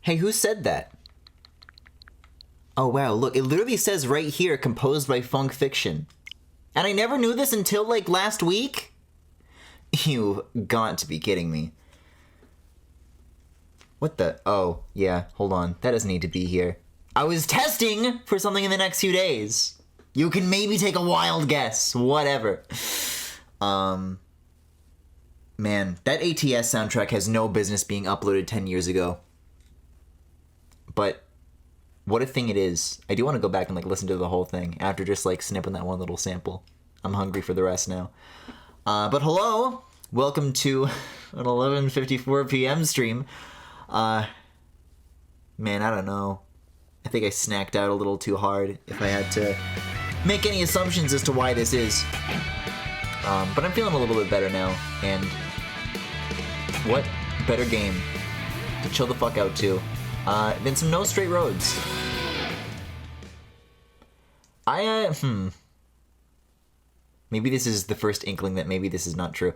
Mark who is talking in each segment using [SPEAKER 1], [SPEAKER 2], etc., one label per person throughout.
[SPEAKER 1] Hey, who said that? Oh wow, look, it literally says right here, composed by Funk Fiction. And I never knew this until, like, last week? You've got to be kidding me. What the? Oh, yeah, hold on. That doesn't need to be here. I was testing for something in the next few days. You can maybe take a wild guess. Whatever. Man, that ATS soundtrack has no business being uploaded 10 years ago. But what a thing it is. I do want to go back and, like, listen to the whole thing after just, like, snipping that one little sample. I'm hungry for the rest now. But hello! Welcome to an 11:54 p.m. stream. Man, I don't know. I think I snacked out a little too hard if I had to make any assumptions as to why this is. But I'm feeling a little bit better now, and what better game to chill the fuck out to than some No Straight Roads. Maybe this is the first inkling that maybe this is not true.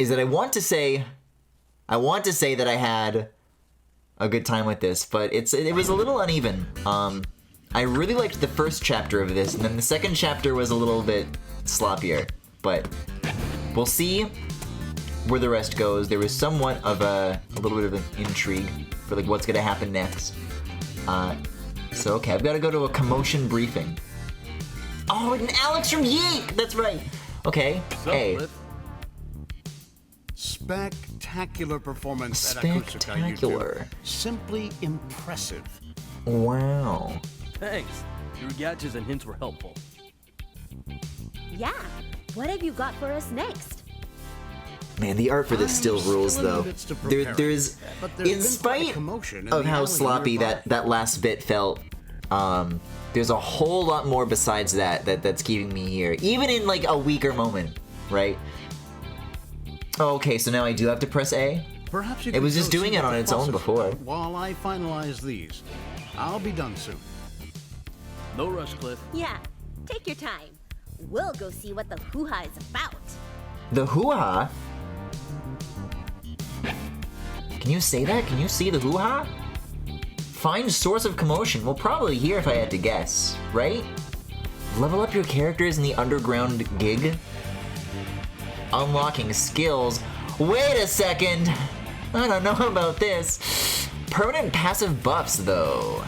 [SPEAKER 1] Is that I want to say that I had a good time with this, but it was a little uneven. I really liked the first chapter of this, and then the second chapter was a little bit sloppier. But we'll see where the rest goes. There was somewhat of a little bit of an intrigue for like what's gonna happen next. So okay, I've got to go to a commotion briefing. Oh, and Alex from Yeek! That's right. Okay. Hey.
[SPEAKER 2] Spectacular performance at Akusuka, you two. Simply impressive.
[SPEAKER 1] Wow.
[SPEAKER 3] Thanks. Your gadgets and hints were helpful.
[SPEAKER 4] Yeah. What have you got for us next?
[SPEAKER 1] Man, the art for this still rules, though. There's in spite of how sloppy that last bit felt, there's a whole lot more besides that's keeping me here, even in like a weaker moment, right? Oh, okay, so now I do have to press A?
[SPEAKER 2] Perhaps you
[SPEAKER 1] it was just doing it on its own before.
[SPEAKER 2] While I finalize these, I'll be done soon.
[SPEAKER 3] No rush, Cliff.
[SPEAKER 4] Yeah, take your time. We'll go see what the hoo-ha is about.
[SPEAKER 1] The hoo-ha? Can you say that? Can you see the hoo-ha? Find source of commotion. Well, probably here if I had to guess, right? Level up your characters in the underground gig. Unlocking skills. Wait a second! I don't know about this. Permanent passive buffs, though.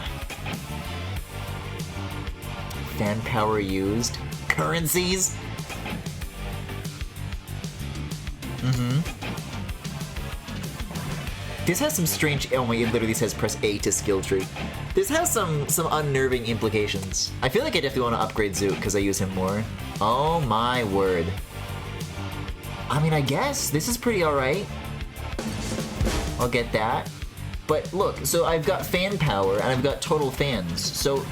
[SPEAKER 1] Fan power used. Currencies. This has some strange. Oh my! It literally says press A to skill tree. This has some unnerving implications. I feel like I definitely want to upgrade Zoot because I use him more. Oh my word! I mean, I guess this is pretty alright. I'll get that. But look, so I've got fan power and I've got total fans. So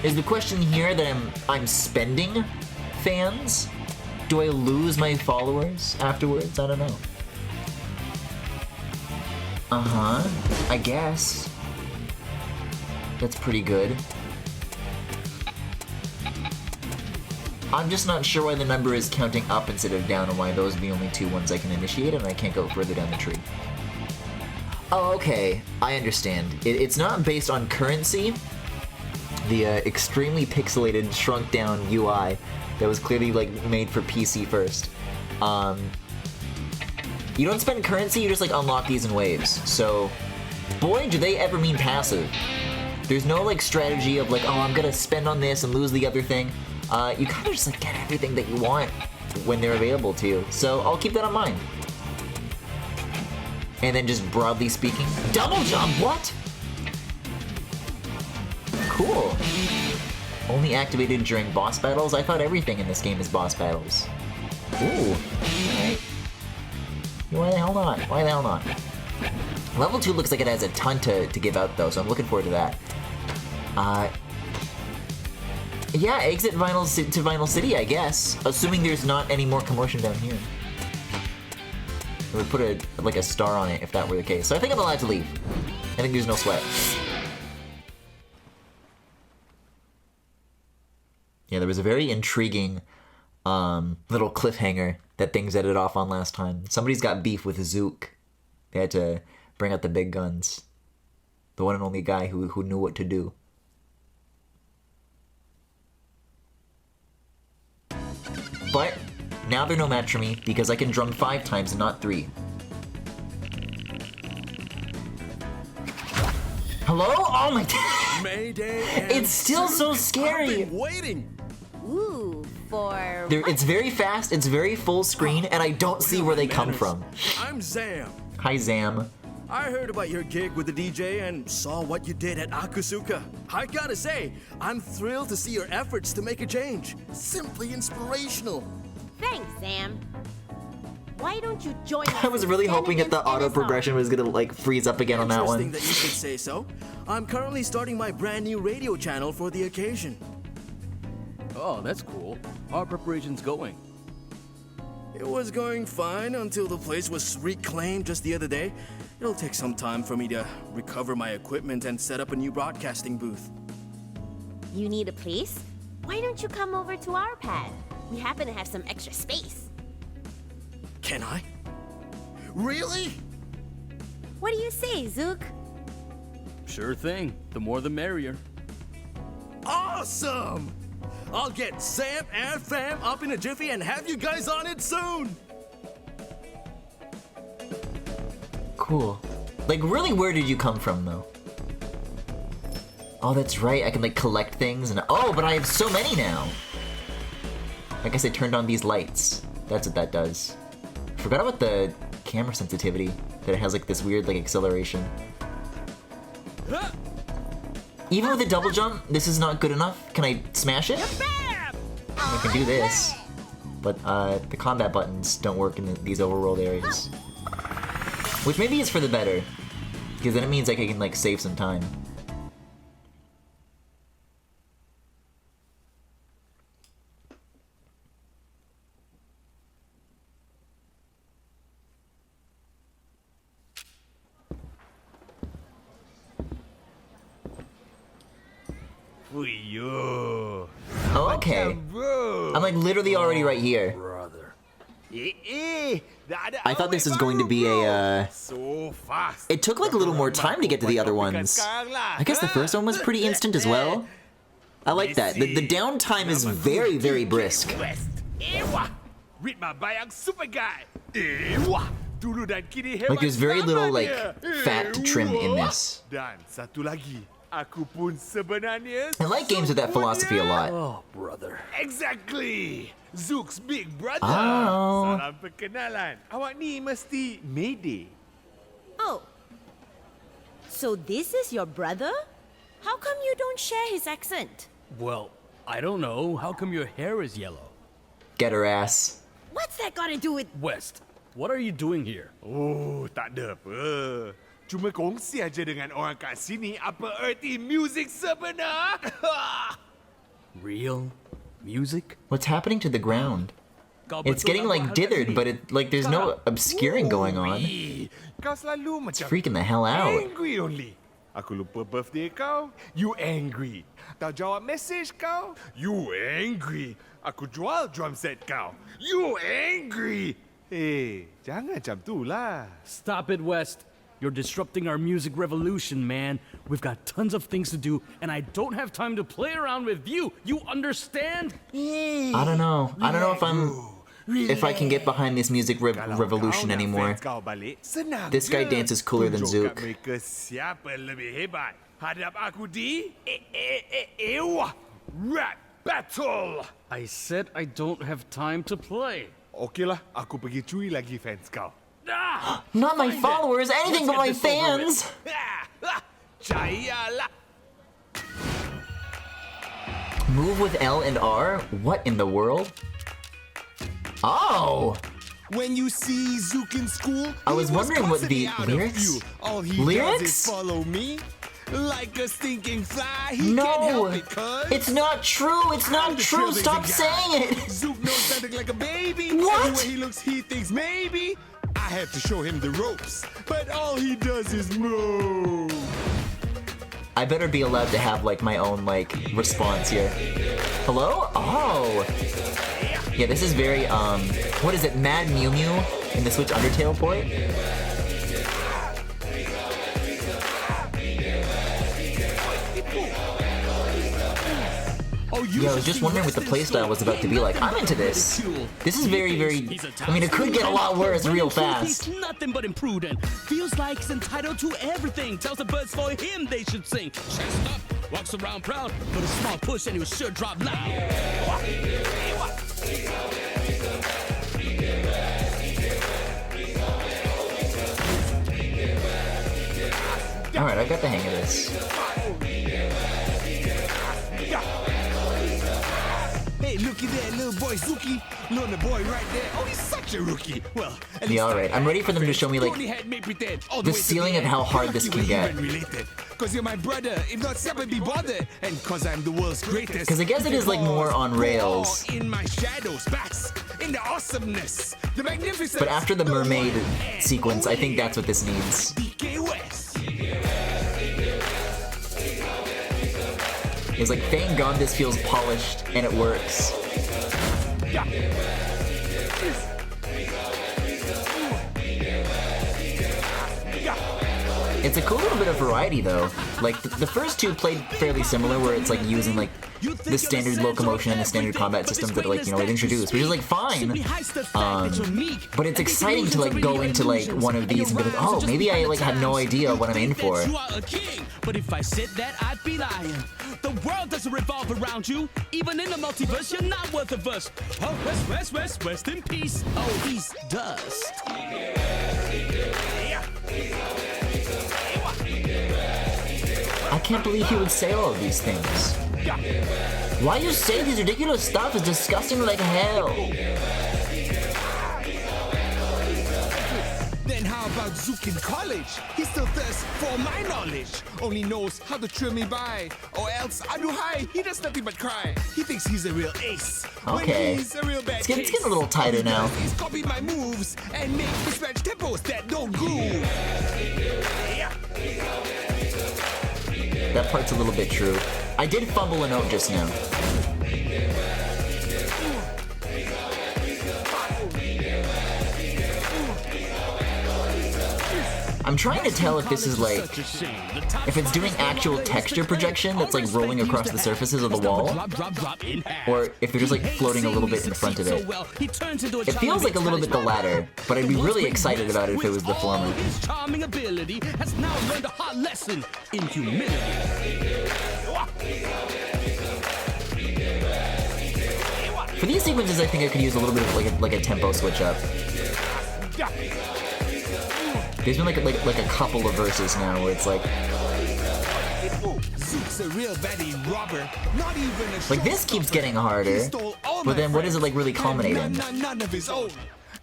[SPEAKER 1] is the question here that I'm spending fans? Do I lose my followers afterwards? I don't know. I guess. That's pretty good. I'm just not sure why the number is counting up instead of down and why those are the only two ones I can initiate and I can't go further down the tree. Oh, okay. I understand. It's not based on currency. The extremely pixelated, shrunk down UI that was clearly like made for PC first. You don't spend currency, you just like unlock these in waves. So, boy, do they ever mean passive. There's no like strategy of like, oh, I'm gonna spend on this and lose the other thing. You kind of just like get everything that you want when they're available to you. So I'll keep that in mind. And then just broadly speaking, double jump, what? Cool. Only activated during boss battles? I thought everything in this game is boss battles. Ooh, alright. Why the hell not? Why the hell not? Level 2 looks like it has a ton to give out though, so I'm looking forward to that. Yeah, exit to Vinyl City, I guess. Assuming there's not any more commotion down here. I would put a star on it if that were the case. So I think I'm allowed to leave. I think there's no sweat. Yeah, there was a very intriguing little cliffhanger that things ended off on last time. Somebody's got beef with Zook. They had to bring out the big guns. The one and only guy who knew what to do. But now they're no match for me because I can drum 5 times and not 3. Hello? Oh my god.
[SPEAKER 3] Mayday.
[SPEAKER 1] It's still so scary.
[SPEAKER 3] I've been waiting.
[SPEAKER 4] Ooh, for
[SPEAKER 1] It's very fast, it's very full screen, and I don't see where they come from.
[SPEAKER 3] I'm Zam.
[SPEAKER 1] Hi, Zam.
[SPEAKER 3] I heard about your gig with the DJ and saw what you did at Akusuka. I gotta say, I'm thrilled to see your efforts to make a change. Simply inspirational.
[SPEAKER 4] Thanks, Sam. Why don't you join us?
[SPEAKER 1] I was really
[SPEAKER 4] and stand
[SPEAKER 1] hoping that the
[SPEAKER 4] against
[SPEAKER 1] auto
[SPEAKER 4] NSR?
[SPEAKER 1] progression was gonna like freeze up again on that
[SPEAKER 3] Interesting
[SPEAKER 1] one.
[SPEAKER 3] that you should say so. I'm currently starting my brand new radio channel for the occasion. Oh, that's cool. How are preparations going? It was going fine until the place was reclaimed just the other day. It'll take some time for me to recover my equipment and set up a new broadcasting booth.
[SPEAKER 4] You need a place? Why don't you come over to our pad? We happen to have some extra space.
[SPEAKER 3] Can I? Really?
[SPEAKER 4] What do you say, Zook?
[SPEAKER 3] Sure thing. The more the merrier. Awesome! I'll get Sam and Fam up in a jiffy and have you guys on it soon!
[SPEAKER 1] Cool. Like, really, where did you come from, though? Oh, that's right. I can, like, collect things and... Oh, but I have so many now! I guess I turned on these lights. That's what that does. Forgot about the camera sensitivity. That it has, like, this weird, like, acceleration. Even with a double jump, this is not good enough. Can I smash it? I can do this. But, the combat buttons don't work in these overworld areas. Which maybe is for the better. Because then it means like I can like save some time. Oh, okay. I'm like literally already right here.
[SPEAKER 3] Brother.
[SPEAKER 1] I thought this was going to be a, It took like a little more time to get to the other ones. I guess the first one was pretty instant as well. I like that. The downtime is very, very brisk. Like there's very little like fat to trim in this. I like games with that philosophy a lot.
[SPEAKER 3] Oh, brother.
[SPEAKER 5] Exactly. Zook's big brother.
[SPEAKER 1] Oh.
[SPEAKER 5] Salam perkenalan. Awak ni mesti Mayday.
[SPEAKER 4] Oh. So this is your brother? How come you don't share his accent?
[SPEAKER 3] Well, I don't know. How come your hair is yellow?
[SPEAKER 1] Get her ass.
[SPEAKER 4] What's that got to do with...
[SPEAKER 3] West, what are you doing here?
[SPEAKER 5] Oh, tak ada apa. Cuma kongsi aja dengan orang kat sini apa erti music sebenar.
[SPEAKER 3] Real music?
[SPEAKER 1] What's happening to the ground? It's getting like dithered, but it like there's no obscuring going on.
[SPEAKER 5] Kau selalu
[SPEAKER 1] It's
[SPEAKER 5] macam
[SPEAKER 1] freaking the hell out.
[SPEAKER 5] angry only. Aku lupa birthday kau, you angry. Tak jawab message kau, you angry. Aku jual drum set kau, you angry. Jangan macam tu lah.
[SPEAKER 3] Stop it, West. You're disrupting our music revolution, man. We've got tons of things to do, and I don't have time to play around with you. You understand?
[SPEAKER 1] I don't know. I don't know if I can get behind this music revolution anymore. This guy dances cooler than Zook.
[SPEAKER 5] Mereka siapa lebih hebat. Hadap aku di rap battle.
[SPEAKER 3] I said I don't have time to play.
[SPEAKER 5] Okeylah, aku pergi curi lagi fans kau.
[SPEAKER 1] Not my followers, anything but my fans!
[SPEAKER 5] Jayalah.
[SPEAKER 1] Move with L and R? What in the world? Oh!
[SPEAKER 6] When you see Zook in school,
[SPEAKER 1] I was
[SPEAKER 6] he
[SPEAKER 1] wondering what
[SPEAKER 6] constantly
[SPEAKER 1] the
[SPEAKER 6] out of
[SPEAKER 1] lyrics?
[SPEAKER 6] view. All he
[SPEAKER 1] Lyrics?
[SPEAKER 6] does is follow me. Like a stinking fly, he can't
[SPEAKER 1] No!
[SPEAKER 6] help it, cuz.
[SPEAKER 1] It's not true! It's not true! Stop saying it!
[SPEAKER 6] Zook knows something like a baby.
[SPEAKER 1] What?
[SPEAKER 6] Everywhere he looks, he thinks maybe. I had to show him the ropes, but all he does is move.
[SPEAKER 1] I better be allowed to have like my own like response here. Hello? Oh! Yeah, this is very what is it, Mad Mew Mew in the Switch Undertale port? Yeah, I was just wondering what the playstyle was about to be like. I'm into this. This is very, very... I mean, it could get a lot worse real fast.
[SPEAKER 3] He's nothing but imprudent. Feels like he's entitled to everything. Tells the birds for him they should sing. Chest up, walks around proud, but a small push and he was sure drop loud.
[SPEAKER 1] Alright, I got the hang of this.
[SPEAKER 6] Hey, looky there, little boy Zuki. Little boy right there. Oh, he's such a rookie. Well, at
[SPEAKER 1] Yeah, alright. I'm ready for them to show me, like, the ceiling of how hard this can get.
[SPEAKER 6] Because you're my brother, if not separate, be bothered. And because I'm the world's greatest.
[SPEAKER 1] Because I guess it is, like, more on rails.
[SPEAKER 6] In my shadows, bask. In the awesomeness, the magnificence.
[SPEAKER 1] But after the mermaid sequence, I think that's what this needs.
[SPEAKER 6] DK West.
[SPEAKER 1] It's like, thank God this feels polished and it works. It's a cool little bit of variety though. Like, the first two played fairly similar, where it's like using like the standard locomotion and the standard combat systems that like, you know, it introduced, which is like fine. But it's exciting to like go into like one of these and be like, oh, maybe I like have no idea what I'm in for.
[SPEAKER 3] But if I said that, I'd be lying. The world doesn't revolve around you. Even in the multiverse, you're not worth a verse. Oh, rest in peace. Oh, he's dust.
[SPEAKER 1] I can't believe he would say all of these things. Why you say these ridiculous stuff is disgusting like hell.
[SPEAKER 6] Then how about Zook in college? He still thirsts for my knowledge. Only knows how to trill me by. Or else Aduhai, he does nothing but cry. He thinks he's a real ace.
[SPEAKER 1] Okay.
[SPEAKER 6] When he's a real bad
[SPEAKER 1] It's getting a little tighter now.
[SPEAKER 6] He's copied my moves and make mismatched tempos that don't groove.
[SPEAKER 1] That part's a little bit true. I did fumble a note just now. I'm trying to tell if this is like, if it's doing actual texture projection that's like rolling across the surfaces of the wall, or if they're just like floating a little bit in front of it. It feels like a little bit the latter, but I'd be really excited about it if it was the former.
[SPEAKER 3] His charming ability has now learned a hard lesson in humility.
[SPEAKER 1] For these sequences, I think I could use a little bit of like a tempo switch up. There's been like a couple of verses now where it's like,
[SPEAKER 6] Zook's a real baddie robber. Not even a
[SPEAKER 1] like this keeps getting harder, but then what does it like really culminate in?
[SPEAKER 6] None of his own.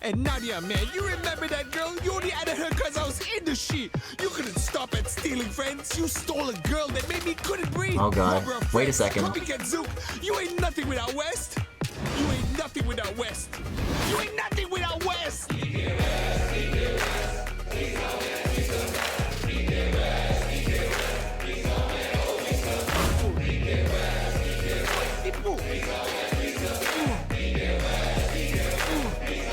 [SPEAKER 6] And Nadia, man, you remember that girl? You only added her because I was in the sheet. You couldn't stop at stealing friends. You stole a girl that made me couldn't breathe.
[SPEAKER 1] Oh God, wait a second.
[SPEAKER 6] Copycat Zook, you ain't nothing without West. You ain't nothing without West. You ain't nothing without West.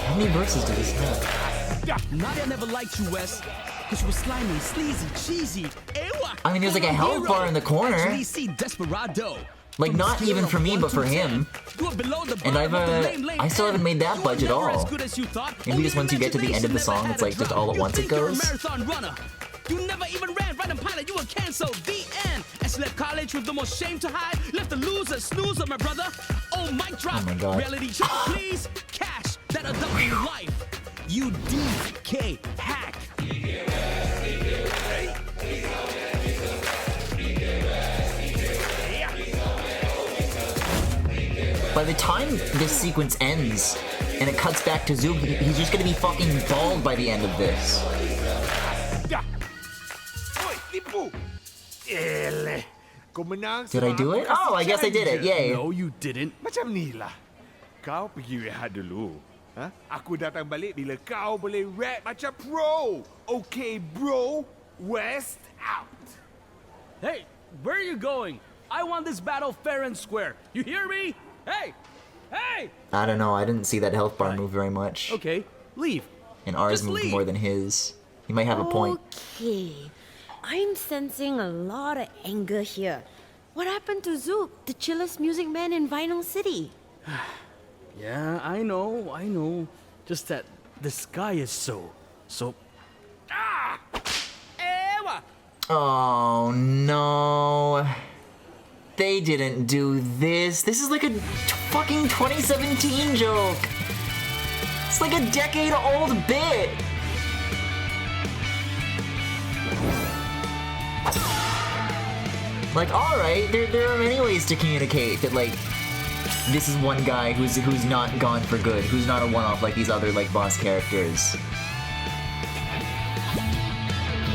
[SPEAKER 1] How many verses do this have?
[SPEAKER 3] Nadia never liked you, Wes, because you were slimy, sleazy, cheesy.
[SPEAKER 1] I mean, there's like a health bar in the corner.
[SPEAKER 3] Desperado.
[SPEAKER 1] Like not even for me, but for him. And I still haven't made that budge at all. Maybe just once you get to the end of the song, it's like just all at once it goes.
[SPEAKER 3] You never even ran right and pilot, you were canceled, the end. And she left college with the most shame to hide. Left a loser, snoozer, my brother. Oh, mic drop.
[SPEAKER 1] Oh my God.
[SPEAKER 3] Reality check, please. Cash that adult life. You DK hack.
[SPEAKER 1] By the time this sequence ends and it cuts back to Zook, he's just gonna be fucking bald by the end of this. Did I do it? Oh, I guess I did it. Yay.
[SPEAKER 3] No, you didn't.
[SPEAKER 5] Macam ni lah. Kau pergi rehat dulu. Ha? Aku datang balik bila kau boleh rap macam pro. Okay, bro. West out.
[SPEAKER 3] Hey, where are you going? I want this battle fair and square. You hear me? Hey! Hey!
[SPEAKER 1] I don't know. I didn't see that health bar move very much.
[SPEAKER 3] Okay, leave.
[SPEAKER 1] And ours
[SPEAKER 3] Just
[SPEAKER 1] moved
[SPEAKER 3] leave.
[SPEAKER 1] more than his. He might have a point.
[SPEAKER 4] Okay. I'm sensing a lot of anger here. What happened to Zook, the chillest music man in Vinyl City?
[SPEAKER 3] Yeah, I know. Just that the sky is so...
[SPEAKER 2] Ewa!
[SPEAKER 1] Oh no. They didn't do this. This is like a fucking 2017 joke. It's like a decade-old bit. Like, alright, there are many ways to communicate that, like, this is one guy who's not gone for good, who's not a one-off like these other, like, boss characters.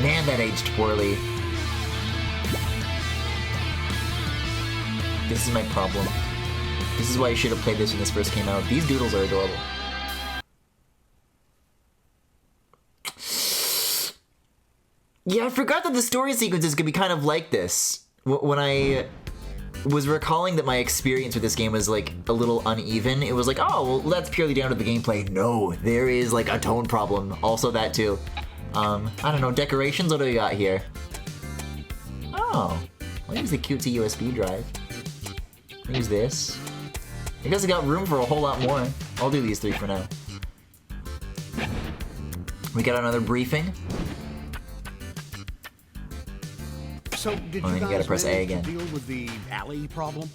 [SPEAKER 1] Man, that aged poorly. This is my problem. This is why I should have played this when this first came out. These doodles are adorable. Yeah, I forgot that the story sequences could be kind of like this. When I was recalling that my experience with this game was like a little uneven, it was like, oh, well, that's purely down to the gameplay. No, there is like a tone problem. Also that too. I don't know, decorations, what do we got here? Oh, I'll use the cutesy USB drive. I'll use this. I guess I got room for a whole lot more. I'll do these 3 for now. We got another briefing.
[SPEAKER 2] So, did
[SPEAKER 1] Oh,
[SPEAKER 2] you
[SPEAKER 1] then you
[SPEAKER 2] guys
[SPEAKER 1] gotta press A
[SPEAKER 2] manage to
[SPEAKER 1] again.
[SPEAKER 2] deal with the alley problem?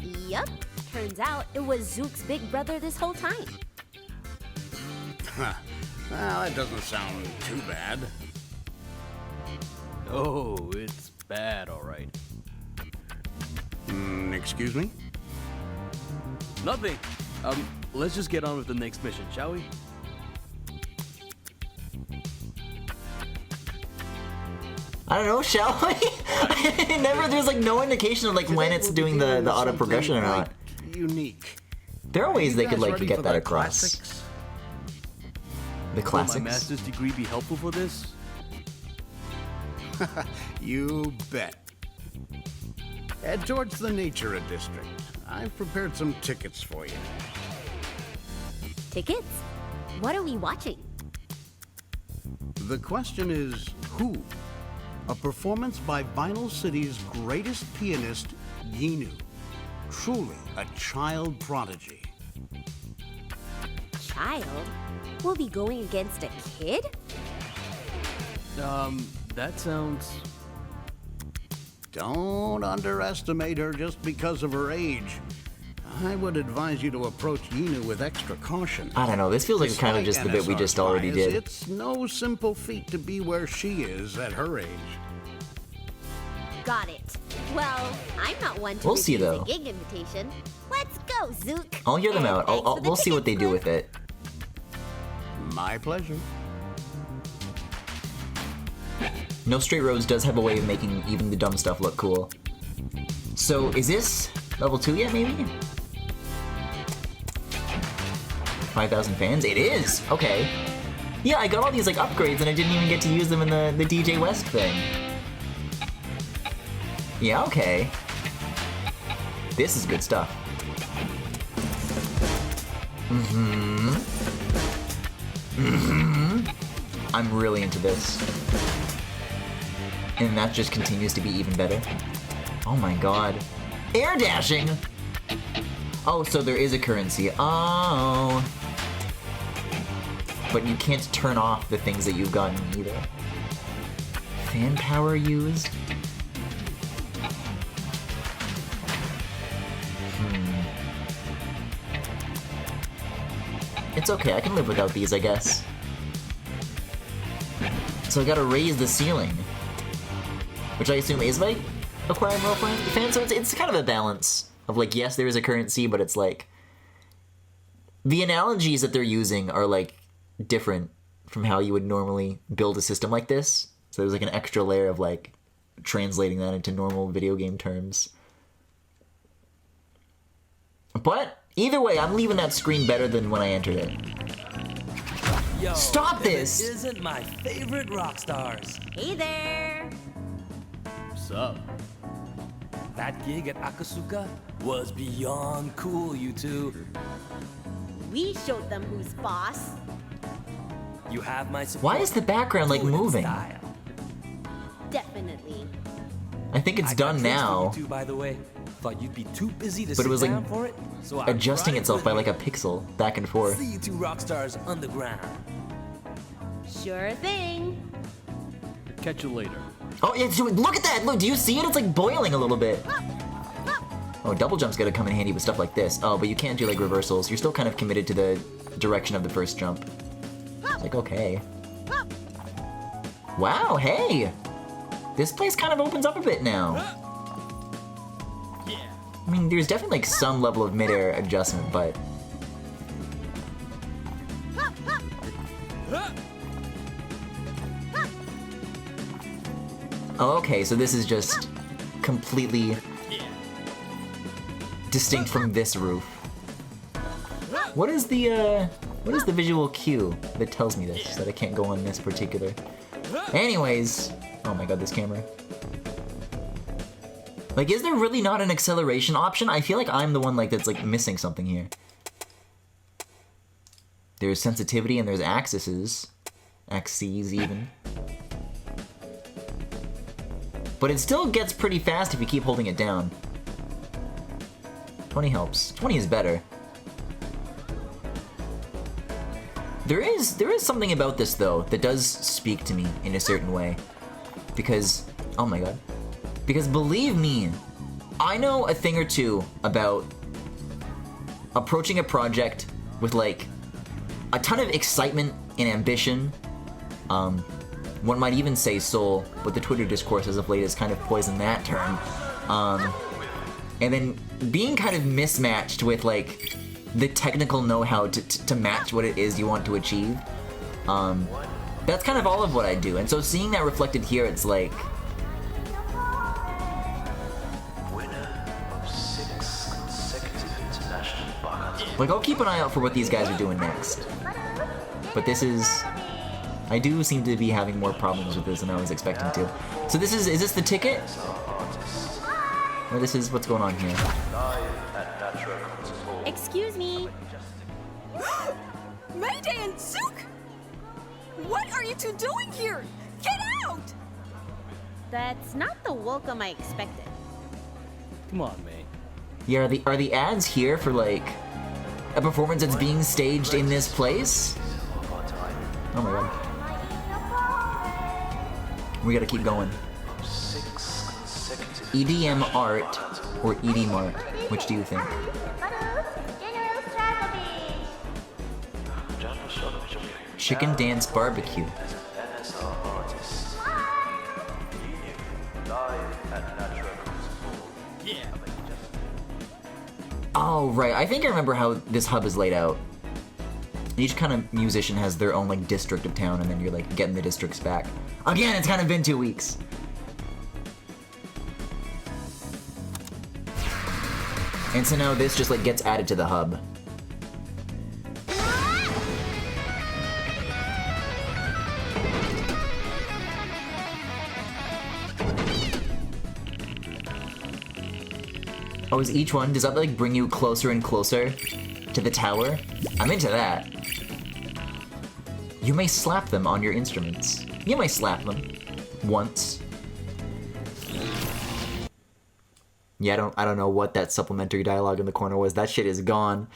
[SPEAKER 4] Yup. Turns out it was Zook's big brother this whole time.
[SPEAKER 2] Huh. Well, that doesn't sound too bad.
[SPEAKER 3] Oh, it's bad, all right.
[SPEAKER 2] Excuse me?
[SPEAKER 3] Nothing. Let's just get on with the next mission, shall we?
[SPEAKER 1] I don't know, shall we? There's like no indication of like when it's doing the auto progression or not.
[SPEAKER 2] Unique.
[SPEAKER 1] There are ways they could like
[SPEAKER 2] ready
[SPEAKER 1] get
[SPEAKER 2] for
[SPEAKER 1] that
[SPEAKER 2] the
[SPEAKER 1] across.
[SPEAKER 2] classics?
[SPEAKER 1] The
[SPEAKER 3] Will my
[SPEAKER 1] classics.
[SPEAKER 3] master's degree be helpful for this?
[SPEAKER 2] You bet. Head towards the Nature District. I've prepared some tickets for you.
[SPEAKER 4] Tickets? What are we watching?
[SPEAKER 2] The question is, who? A performance by Vinyl City's greatest pianist, Yinu. Truly a child prodigy.
[SPEAKER 4] Child? We'll be going against a kid?
[SPEAKER 3] That sounds...
[SPEAKER 2] Don't underestimate her just because of her age. I would advise you to approach Yinu with extra caution.
[SPEAKER 1] I don't know, this feels like kind of
[SPEAKER 2] Despite
[SPEAKER 1] just the bit we
[SPEAKER 2] NSR's
[SPEAKER 1] just already
[SPEAKER 2] bias,
[SPEAKER 1] did.
[SPEAKER 2] It's no simple feat to be where she is at her age.
[SPEAKER 4] Got it. Well, I'm not one to
[SPEAKER 1] We'll see,
[SPEAKER 4] refuse
[SPEAKER 1] though.
[SPEAKER 4] a gig invitation. Let's go, Zook.
[SPEAKER 1] I'll hear them
[SPEAKER 4] And
[SPEAKER 1] out.
[SPEAKER 4] thanks for the
[SPEAKER 1] We'll see what they
[SPEAKER 4] tickets,
[SPEAKER 1] do with it.
[SPEAKER 2] My pleasure.
[SPEAKER 1] No Straight Roads does have a way of making even the dumb stuff look cool. So, is this level 2 yet, maybe? 5,000 fans? It is! Okay. Yeah, I got all these like upgrades and I didn't even get to use them in the DJ West thing. Yeah, okay. This is good stuff. I'm really into this. And that just continues to be even better. Oh my god. Air dashing! Oh, so there is a currency. Oh. But you can't turn off the things that you've gotten either. Fan power used? It's okay, I can live without these, I guess. So I gotta raise the ceiling. Which I assume is by acquiring more fans, so it's kind of a balance of like, yes, there is a currency, but it's like... The analogies that they're using are like different from how you would normally build a system like this. So there's like an extra layer of like translating that into normal video game terms. But either way, I'm leaving that screen better than when I entered it.
[SPEAKER 7] Yo,
[SPEAKER 1] Stop
[SPEAKER 7] Pivot
[SPEAKER 1] this!
[SPEAKER 7] isn't my favorite rock stars.
[SPEAKER 4] Hey there.
[SPEAKER 3] What's up?
[SPEAKER 7] That gig at Akasuka was beyond cool, you two.
[SPEAKER 4] We showed them who's boss.
[SPEAKER 7] You have my support.
[SPEAKER 1] Why is the background like
[SPEAKER 7] Do it in
[SPEAKER 1] moving?
[SPEAKER 7] style.
[SPEAKER 4] Definitely.
[SPEAKER 1] I think it's done now.
[SPEAKER 7] You two, by the way, thought you'd be too busy to
[SPEAKER 1] But it was,
[SPEAKER 7] sit
[SPEAKER 1] like,
[SPEAKER 7] down for it, so I
[SPEAKER 1] Adjusting
[SPEAKER 7] brought it
[SPEAKER 1] itself
[SPEAKER 7] with
[SPEAKER 1] by
[SPEAKER 7] me.
[SPEAKER 1] like a pixel back and forth.
[SPEAKER 7] See you two rock stars underground.
[SPEAKER 4] Sure thing.
[SPEAKER 3] Catch you later.
[SPEAKER 1] Oh yeah, dude, look at that! Look, do you see it? It's like boiling a little bit. Oh, double jump's gonna come in handy with stuff like this. Oh, but you can't do like reversals. You're still kind of committed to the direction of the first jump. It's like, okay. Wow, hey! This place kind of opens up a bit now. I mean, there's definitely like some level of midair adjustment, but... Oh, okay, so this is just completely distinct from this roof. What is the visual cue that tells me this, that I can't go on this particular? Anyways, oh my god, this camera. Like, is there really not an acceleration option? I feel like I'm the one like that's like missing something here. There's sensitivity and there's axes even. But it still gets pretty fast if you keep holding it down. 20 helps. 20 is better. There is something about this though that does speak to me in a certain way. Because, oh my god. Because believe me, I know a thing or two about approaching a project with like a ton of excitement and ambition. One might even say soul, but the Twitter discourse as of late has kind of poisoned that term. And then being kind of mismatched with like the technical know-how to match what it is you want to achieve. That's kind of all of what I do. And so seeing that reflected here, it's like... Like, I'll keep an eye out for what these guys are doing next. But this is... I do seem to be having more problems with this than I was expecting to. So this is this the ticket? Or this is what's going on here?
[SPEAKER 4] Excuse me.
[SPEAKER 8] Mayday and Zook! What are you two doing here? Get out!
[SPEAKER 4] That's not the welcome I expected.
[SPEAKER 3] Come on, May.
[SPEAKER 1] Yeah, are the ads here for like a performance that's being staged in this place? Oh my god. We gotta keep going. EDM art or ED Mart? Which do you think? Chicken Dance Barbecue. Oh, right. I think I remember how this hub is laid out. Each kind of musician has their own like district of town, and then you're like getting the districts back. Again, it's kind of been 2 weeks. And so now this just like gets added to the hub. Oh, is each one, does that like bring you closer and closer to the tower? I'm into that. You may slap them on your instruments. You may slap them. Once. Yeah, I don't know what that supplementary dialogue in the corner was. That shit is gone.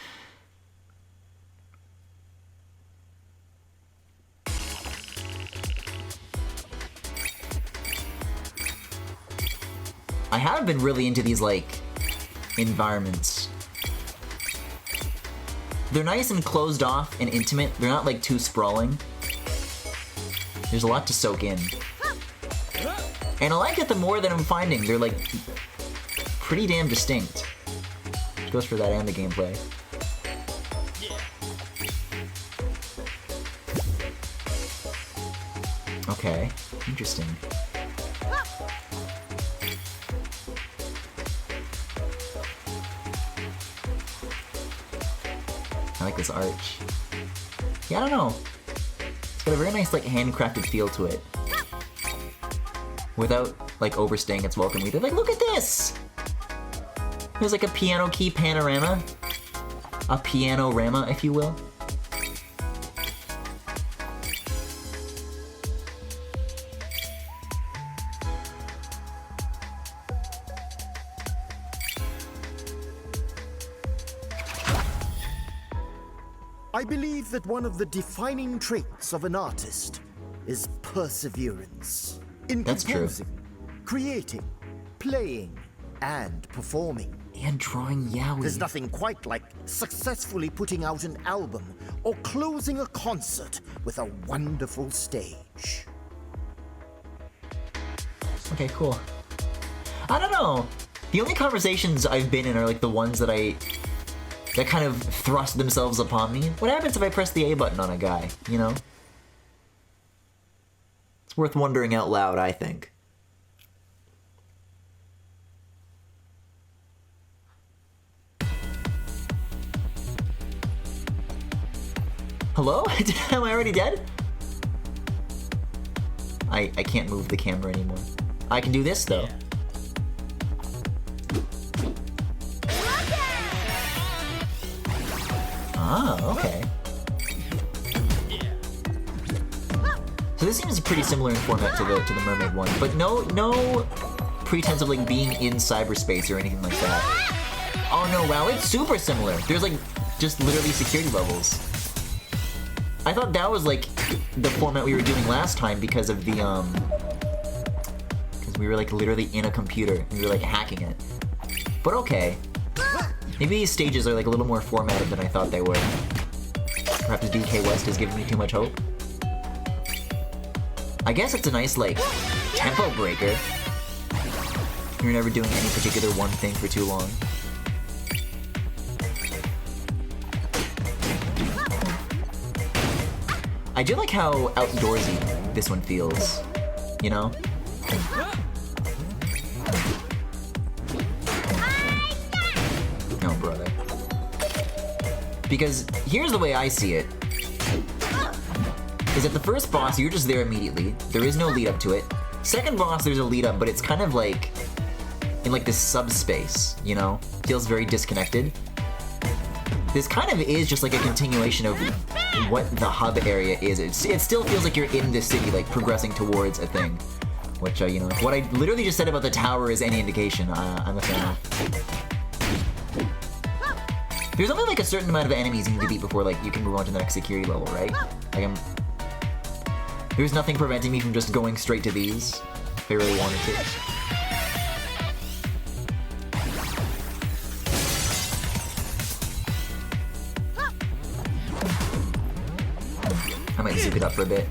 [SPEAKER 1] I have been really into these, like, environments. They're nice and closed off and intimate. They're not, like, too sprawling. There's a lot to soak in. And I like it the more that I'm finding. They're, like, pretty damn distinct. Which goes for that and the gameplay. Okay, interesting. I like this arch. Yeah, I don't know. It's got a very nice, like, handcrafted feel to it. Without, like, overstaying its welcome either. Like, look at this! There's, like, a piano key panorama. A piano-rama, if you will.
[SPEAKER 9] I believe that one of the defining traits of an artist is perseverance. In
[SPEAKER 1] That's true.
[SPEAKER 9] composing, creating, playing, and performing.
[SPEAKER 1] And drawing yaoi.
[SPEAKER 9] There's nothing quite like successfully putting out an album or closing a concert with a wonderful stage.
[SPEAKER 1] Okay, cool. I don't know. The only conversations I've been in are like the ones that kind of thrust themselves upon me. What happens if I press the A button on a guy, you know? It's worth wondering out loud, I think. Hello? Am I already dead? I can't move the camera anymore. I can do this, though. Ah, okay. So this seems pretty similar in format to the Mermaid one, but no pretense of like being in cyberspace or anything like that. Oh no, wow, it's super similar. There's like just literally security levels. I thought that was like the format we were doing last time because of the because we were like literally in a computer and we were like hacking it. But okay. Maybe these stages are like a little more formatted than I thought they were. Perhaps DK West is giving me too much hope. I guess it's a nice like tempo breaker. You're never doing any particular one thing for too long. I do like how outdoorsy this one feels, you know? No, brother. Because here's the way I see it. Is that the first boss, you're just there immediately. There is no lead up to it. Second boss, there's a lead up, but it's kind of like in like this subspace, you know? Feels very disconnected. This kind of is just like a continuation of what the hub area is. It still feels like you're in the city, like progressing towards a thing. Which, you know, if what I literally just said about the tower is any indication, I'm a fan of. There's only like a certain amount of enemies you need to beat before like you can move on to the next security level, right? Like there's nothing preventing me from just going straight to these if I really wanted to. I might zip it up for a bit.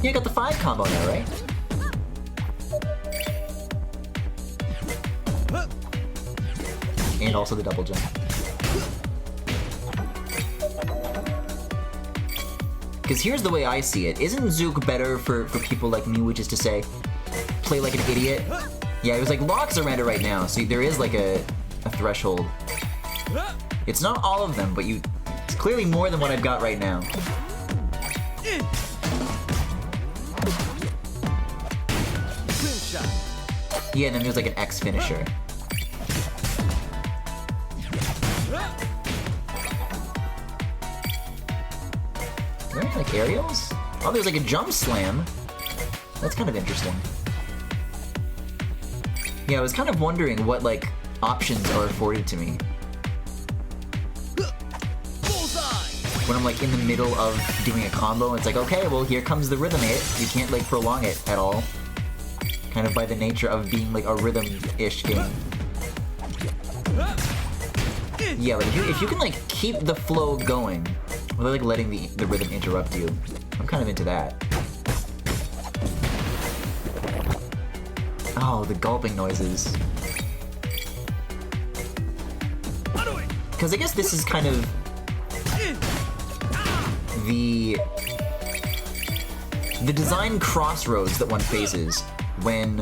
[SPEAKER 1] You got the 5 combo now, right? And also the double jump. Because here's the way I see it. Isn't Zook better for people like me, which is to say, play like an idiot? Yeah, there's like locks around it right now, so there is like a threshold. It's not all of them, but it's clearly more than what I've got right now. Yeah, and then there's like an X finisher. Are there like aerials? Oh, there's like a jump slam. That's kind of interesting. Yeah, I was kind of wondering what like options are afforded to me. When I'm like in the middle of doing a combo, it's like, okay, well here comes the rhythm hit. You can't like prolong it at all. Kind of by the nature of being like a rhythm-ish game. Yeah, like if you can like keep the flow going without like letting the rhythm interrupt you, I'm kind of into that. Oh, the gulping noises. Because I guess this is kind of the design crossroads that one faces when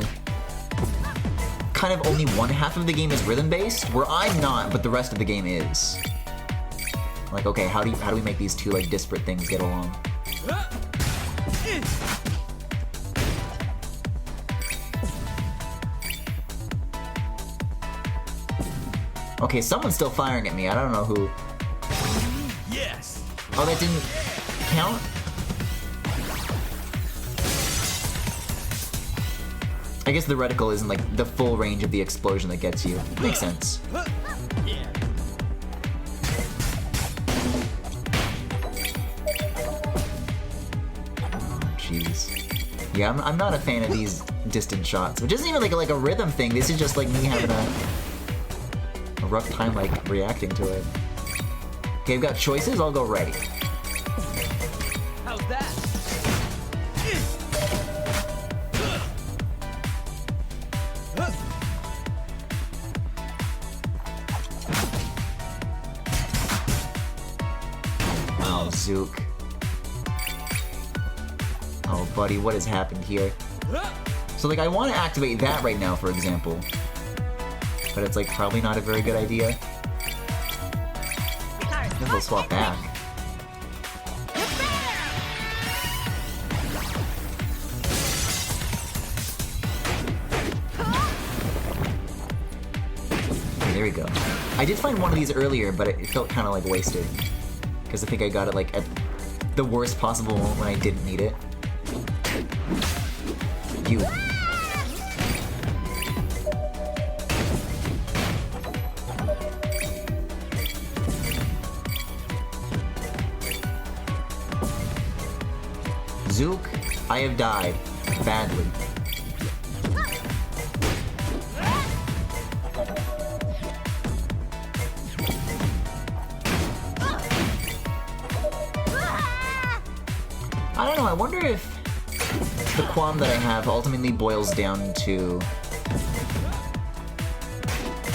[SPEAKER 1] kind of only one half of the game is rhythm-based, where I'm not, but the rest of the game is. Like, okay, how do we make these two like disparate things get along? Okay, someone's still firing at me. I don't know who.
[SPEAKER 3] Yes.
[SPEAKER 1] Oh, that didn't count? I guess the reticle isn't like the full range of the explosion that gets you. Makes sense.
[SPEAKER 3] Yeah.
[SPEAKER 1] jeez. Yeah, I'm not a fan of these distant shots, which isn't even like a rhythm thing. This is just like me having a rough time like reacting to it. Okay, I've got choices. I'll go right.
[SPEAKER 7] How's that?
[SPEAKER 1] Oh, Zook. Oh, buddy, what has happened here? So, like, I want to activate that right now, for example. But it's, like, probably not a very good idea. Maybe we'll swap back. Okay, there we go. I did find one of these earlier, but it felt kind of, like, wasted. Because I think I got it, like, at the worst possible moment when I didn't need it. You. Zook, I have died. Badly. I don't know, I wonder if the qualm that I have ultimately boils down to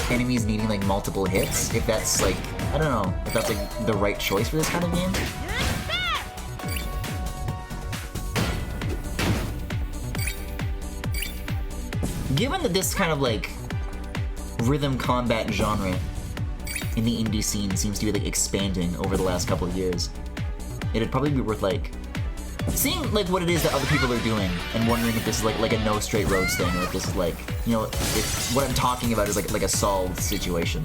[SPEAKER 1] enemies needing like multiple hits. If that's like, I don't know, if that's like the right choice for this kind of game. Given that this kind of like rhythm combat genre in the indie scene seems to be like expanding over the last couple of years, it'd probably be worth like seeing like what it is that other people are doing and wondering if this is like a no straight roads thing, or if this is like, you know, if what I'm talking about is like a solved situation.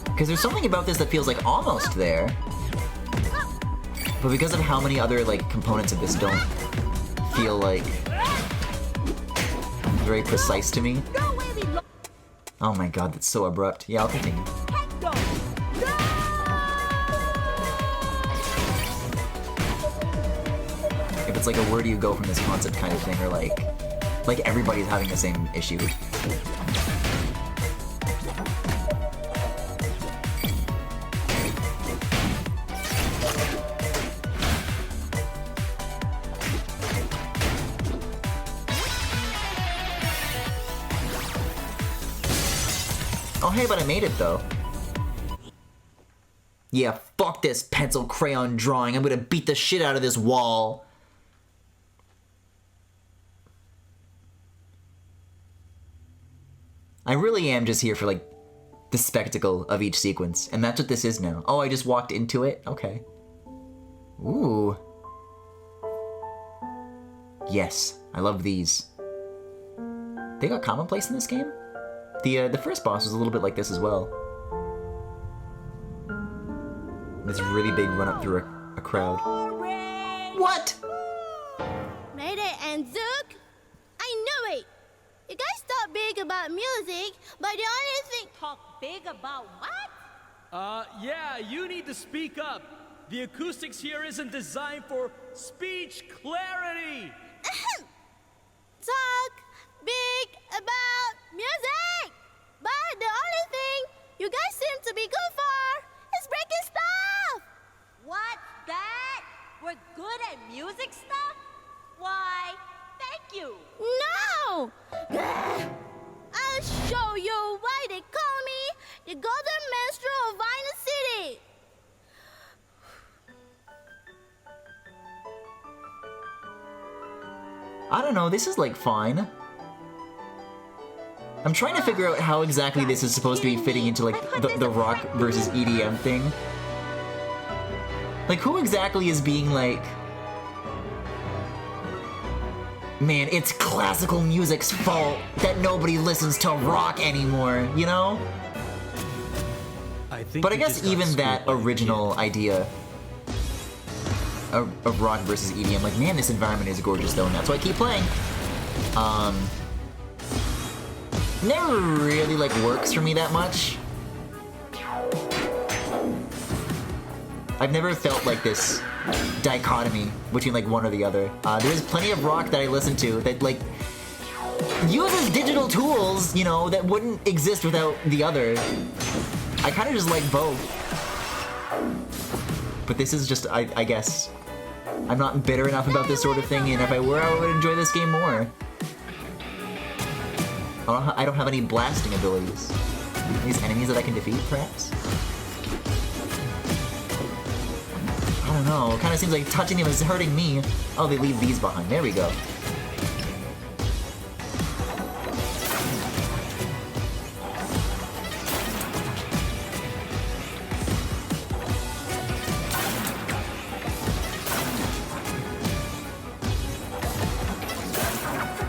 [SPEAKER 1] Because there's something about this that feels like almost there, but because of how many other like components of this don't feel like very precise to me. Oh my god, that's so abrupt. Yeah, I'll continue. If it's like a where do you go from this concept kind of thing, or like everybody's having the same issue. Oh hey, but I made it though. Yeah, fuck this pencil crayon drawing. I'm gonna beat the shit out of this wall. I really am just here for like the spectacle of each sequence, and that's what this is now. Oh, I just walked into it? Okay. Ooh. Yes, I love these. They got commonplace in this game? The first boss was a little bit like this as well. This really big run up through a crowd. What?
[SPEAKER 10] Mayday and Zook? I knew it! You guys talk big about music, but the only thing...
[SPEAKER 4] Talk big about what?
[SPEAKER 7] Yeah, you need to speak up. The acoustics here isn't designed for speech clarity.
[SPEAKER 10] Talk big about music! But the only thing you guys seem to be good for is breaking stuff!
[SPEAKER 4] What's that? We're good at music stuff? Why, thank you.
[SPEAKER 10] No! I'll show you why they call me the Golden Minstrel of Violent City!
[SPEAKER 1] I don't know, this is like fine. I'm trying to figure out how exactly this is supposed to be fitting into like the rock versus EDM thing. Like who exactly is being like, man, it's classical music's fault that nobody listens to rock anymore, you know? But I guess even that original idea of rock versus EDM, like man, this environment is gorgeous though, and that's why I keep playing. Never really like works for me that much. I've never felt like this dichotomy between like one or the other. There's plenty of rock that I listen to that like uses digital tools, you know, that wouldn't exist without the other. I kind of just like both. But this is just, I guess, I'm not bitter enough about this sort of thing, and if I were, I would enjoy this game more. I don't have any blasting abilities. These enemies that I can defeat, perhaps? I don't know, it kind of seems like touching them is hurting me. Oh, they leave these behind. There we go.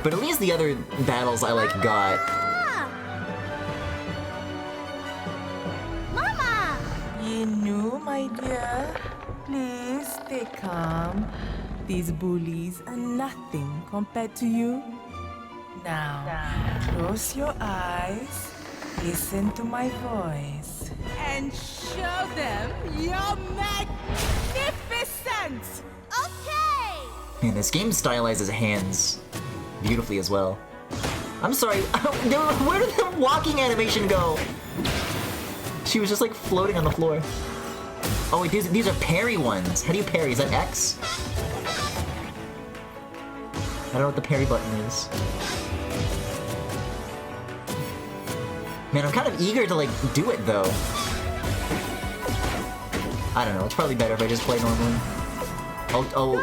[SPEAKER 1] But at least the other battles I like got.
[SPEAKER 10] Mama!
[SPEAKER 11] Yinu, my dear, please stay calm. These bullies are nothing compared to you. Now, close your eyes, listen to my voice, and show them your magnificence!
[SPEAKER 10] Okay!
[SPEAKER 1] Man, this game stylizes hands beautifully as well. I'm sorry, where did the walking animation go? She was just like floating on the floor. Oh wait, these are parry ones. How do you parry? Is that X? I don't know what the parry button is. Man, I'm kind of eager to like do it though. I don't know, it's probably better if I just play normally. I'll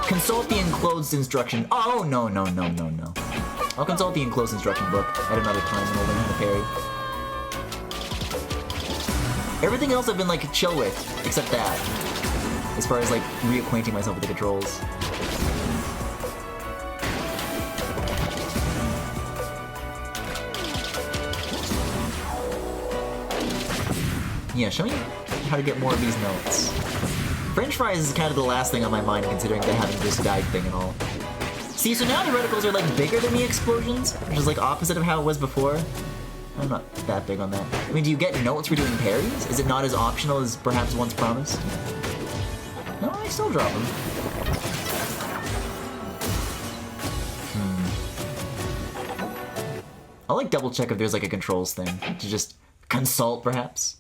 [SPEAKER 1] consult the enclosed instruction. Oh, no. I'll consult the enclosed instruction book at another time when I'll learn how to parry. Everything else I've been like chill with, except that. As far as like reacquainting myself with the controls. Yeah, show me how to get more of these notes. French fries is kind of the last thing on my mind, considering the having this died thing and all. See, so now the reticles are like bigger than the explosions, which is like opposite of how it was before. I'm not that big on that. I mean, do you get notes for doing parries? Is it not as optional as perhaps once promised? No, I still drop them. I'll like double check if there's like a controls thing to just consult, perhaps.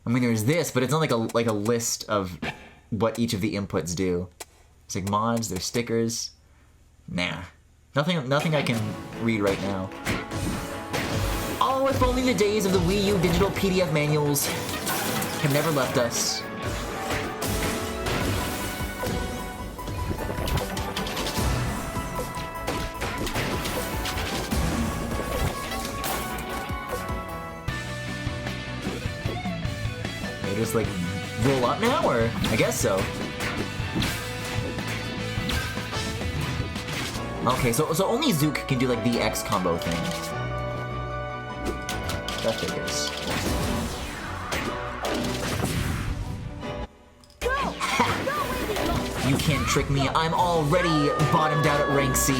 [SPEAKER 1] I mean, there's this, but it's not like a list of what each of the inputs do. It's like mods, there's stickers. Nah, nothing I can read right now. Oh, if only the days of the Wii U digital PDF manuals have never left us. Just like roll up now, or I guess so. Okay, so only Zook can do like the X combo thing. That figures. You can't trick me. I'm already bottomed out at rank C.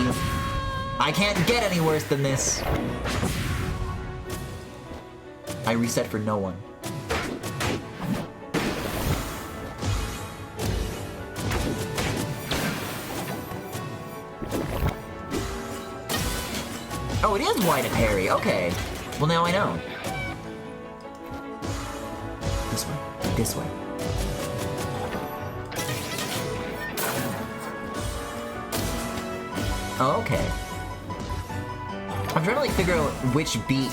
[SPEAKER 1] I can't get any worse than this. I reset for no one. Oh, it is Y to parry. Okay. Well, now I know. This way. This way. Oh, okay. I'm trying to like figure out which beat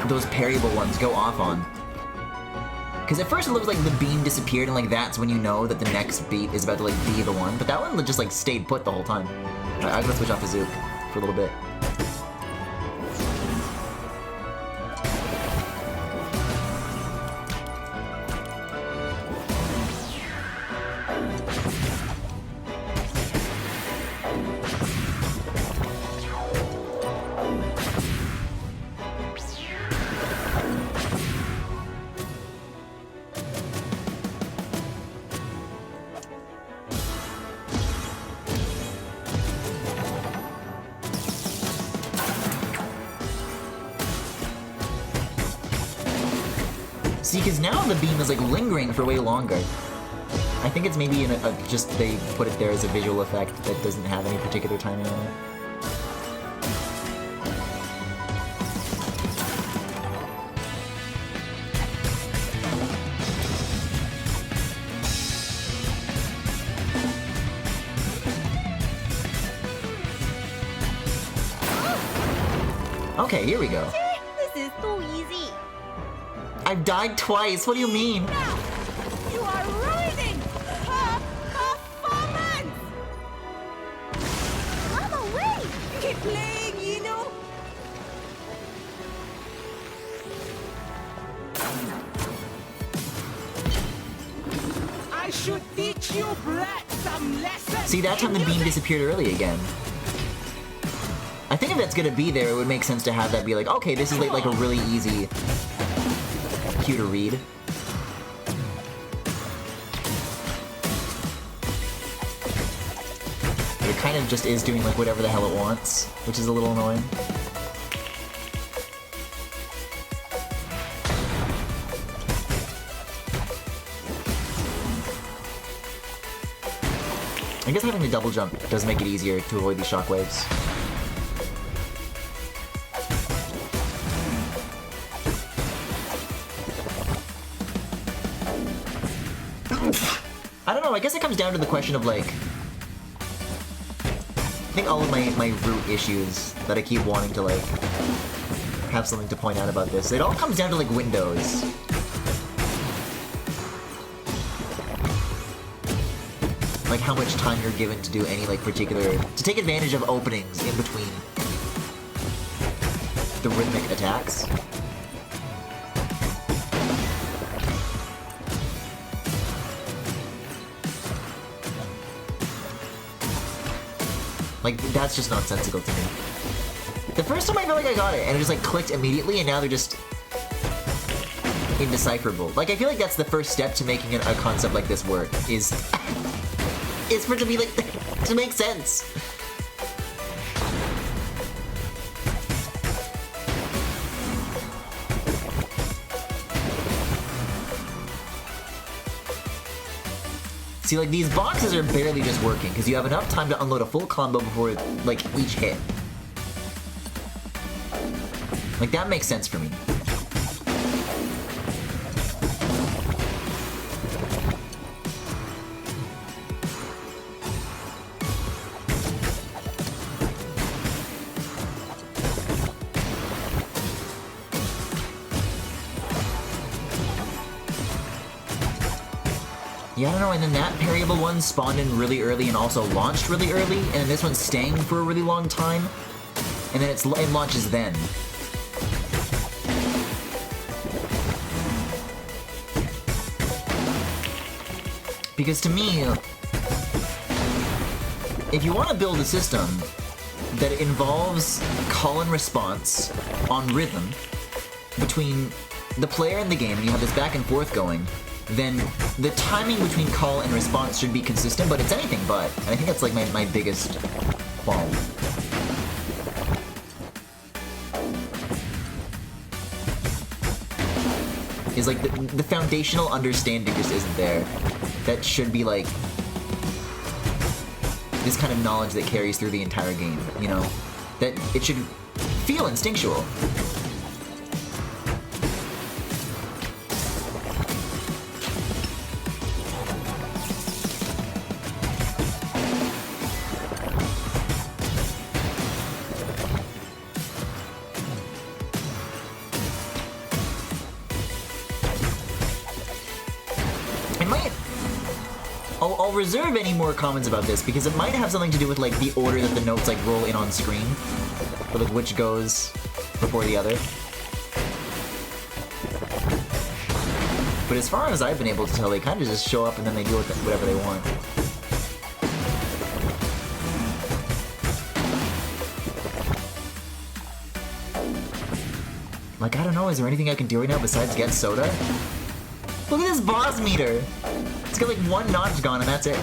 [SPEAKER 1] those parryable ones go off on. Because at first it looks like the beam disappeared and like that's when you know that the next beat is about to like be the one. But that one just like stayed put the whole time. Alright, I'm gonna switch off to Zook for a little bit. See, because now the beam is like lingering for way longer. I think it's maybe in just they put it there as a visual effect that doesn't have any particular timing on it. Okay, here we go.
[SPEAKER 10] This is too easy.
[SPEAKER 1] I've died twice. What do you mean?
[SPEAKER 8] You are ruining her performance!
[SPEAKER 10] Mama, wait!
[SPEAKER 8] Keep playing, you know? I should teach you brat some lessons!
[SPEAKER 1] See, that time the beam disappeared early again. I think if that's gonna be there, it would make sense to have that be like, okay, this is like a really easy cue to read. But it kind of just is doing like whatever the hell it wants, which is a little annoying. I guess having the double jump does make it easier to avoid these shockwaves. I don't know, I guess it comes down to the question of like... I think all of my root issues that I keep wanting to like have something to point out about this, it all comes down to like windows. Like how much time you're given to do any like particular... to take advantage of openings in between the rhythmic attacks. Like, that's just nonsensical to me. The first time I feel like I got it, and it just like clicked immediately, and now they're just indecipherable. Like, I feel like that's the first step to making a concept like this work, is for it to be like, to make sense. See, like, these boxes are barely just working, because you have enough time to unload a full combo before, like, each hit. Like, that makes sense for me. Yeah, I don't know, and then that variable one spawned in really early and also launched really early, and then this one's staying for a really long time, and then it launches then. Because to me, if you want to build a system that involves call and response on rhythm between the player and the game, and you have this back and forth going, then the timing between call and response should be consistent, but it's anything but. And I think that's like my biggest qualm. Is like the foundational understanding just isn't there. That should be like this kind of knowledge that carries through the entire game, you know? That it should feel instinctual. I'll reserve any more comments about this because it might have something to do with like the order that the notes like roll in on screen, or like which goes before the other. But as far as I've been able to tell, they kind of just show up and then they do whatever they want. Like, I don't know, is there anything I can do right now besides get soda? Look at this boss meter! It's got like one notch gone and that's it.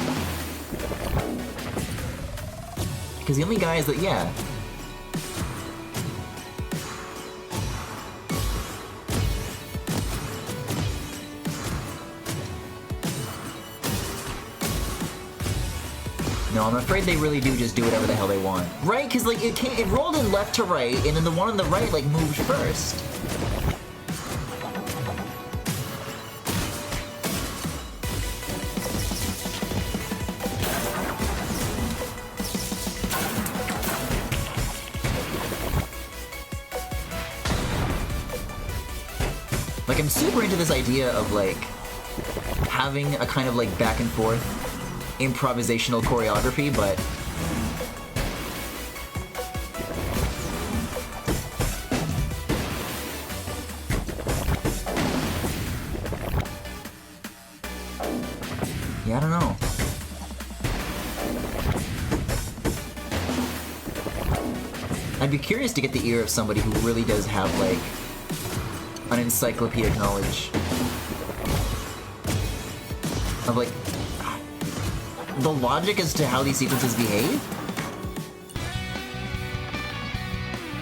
[SPEAKER 1] Because the only guy is that, yeah. No, I'm afraid they really do just do whatever the hell they want. Right? Because, like, it rolled in left to right, and then the one on the right, like, moved first. Like, I'm super into this idea of, like, having a kind of, like, back and forth improvisational choreography, but yeah, I don't know. I'd be curious to get the ear of somebody who really does have, like, an encyclopedic knowledge of, like, the logic as to how these sequences behave?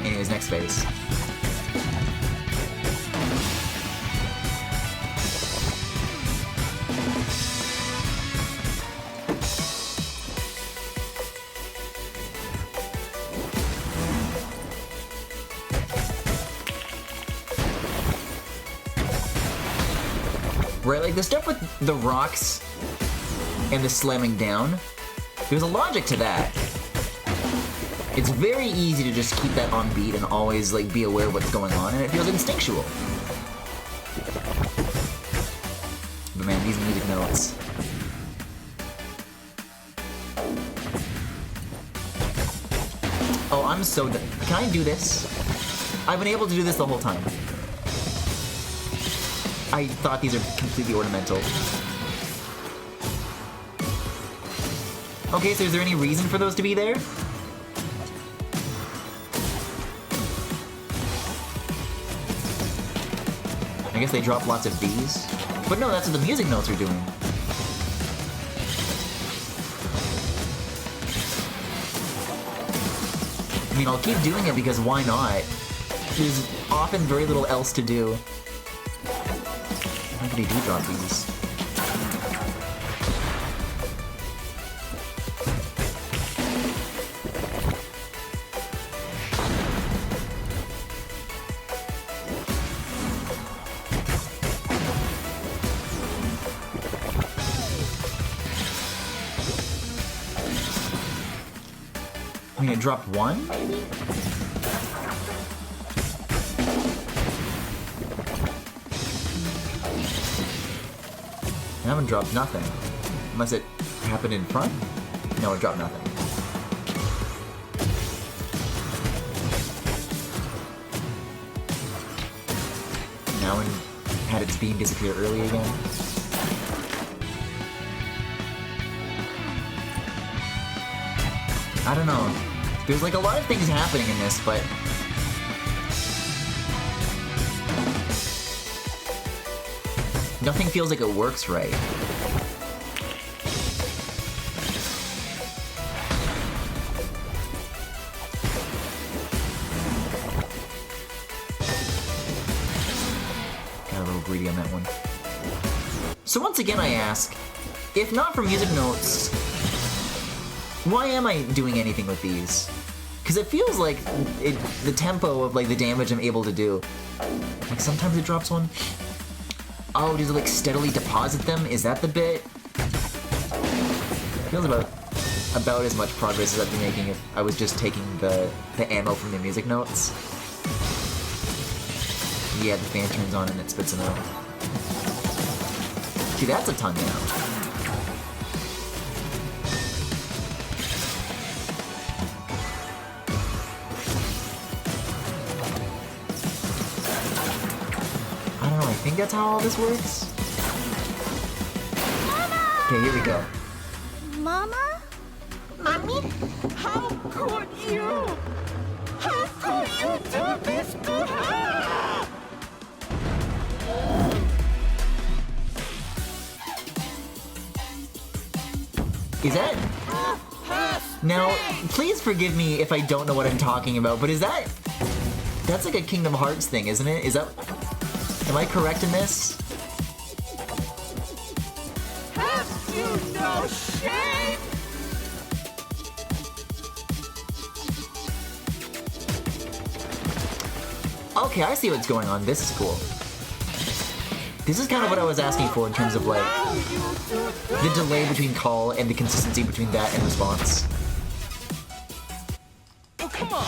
[SPEAKER 1] Anyways, next phase. Right, like the stuff with the rocks and the slamming down, there's a logic to that. It's very easy to just keep that on beat and always like be aware of what's going on, and it feels instinctual. But man, these music notes. Oh, I'm so done. Can I do this? I've been able to do this the whole time. I thought these are completely ornamental. Okay, so is there any reason for those to be there? I guess they drop lots of Ds. But no, that's what the music notes are doing. I mean, I'll keep doing it because why not? There's often very little else to do. How could he do drop these? I mean, it dropped one, maybe? I haven't dropped nothing. Unless it happened in front? No, it dropped nothing. Now it had its beam disappear early again. I don't know. There's like a lot of things happening in this, but nothing feels like it works right. Got a little greedy on that one. So once again I ask, if not for music notes, why am I doing anything with these? Because it feels like the tempo of like the damage I'm able to do. Like sometimes it drops one. Oh, does it like steadily deposit them? Is that the bit? Feels about as much progress as I'd be making if I was just taking the ammo from the music notes. Yeah, the fan turns on and it spits them out. See, that's a ton now. I think that's how all this works.
[SPEAKER 10] Mama!
[SPEAKER 1] Okay, here we go.
[SPEAKER 10] Mama?
[SPEAKER 11] Mommy? How could you? How could you do this to her?
[SPEAKER 1] Is that... Now, please forgive me if I don't know what I'm talking about, but is that... That's like a Kingdom Hearts thing, isn't it? Is that... Am I correct in this?
[SPEAKER 11] Have you no shame?
[SPEAKER 1] Okay, I see what's going on. This is cool. This is kind of what I was asking for in terms of like the delay between call and the consistency between that and response.
[SPEAKER 3] Oh, come on!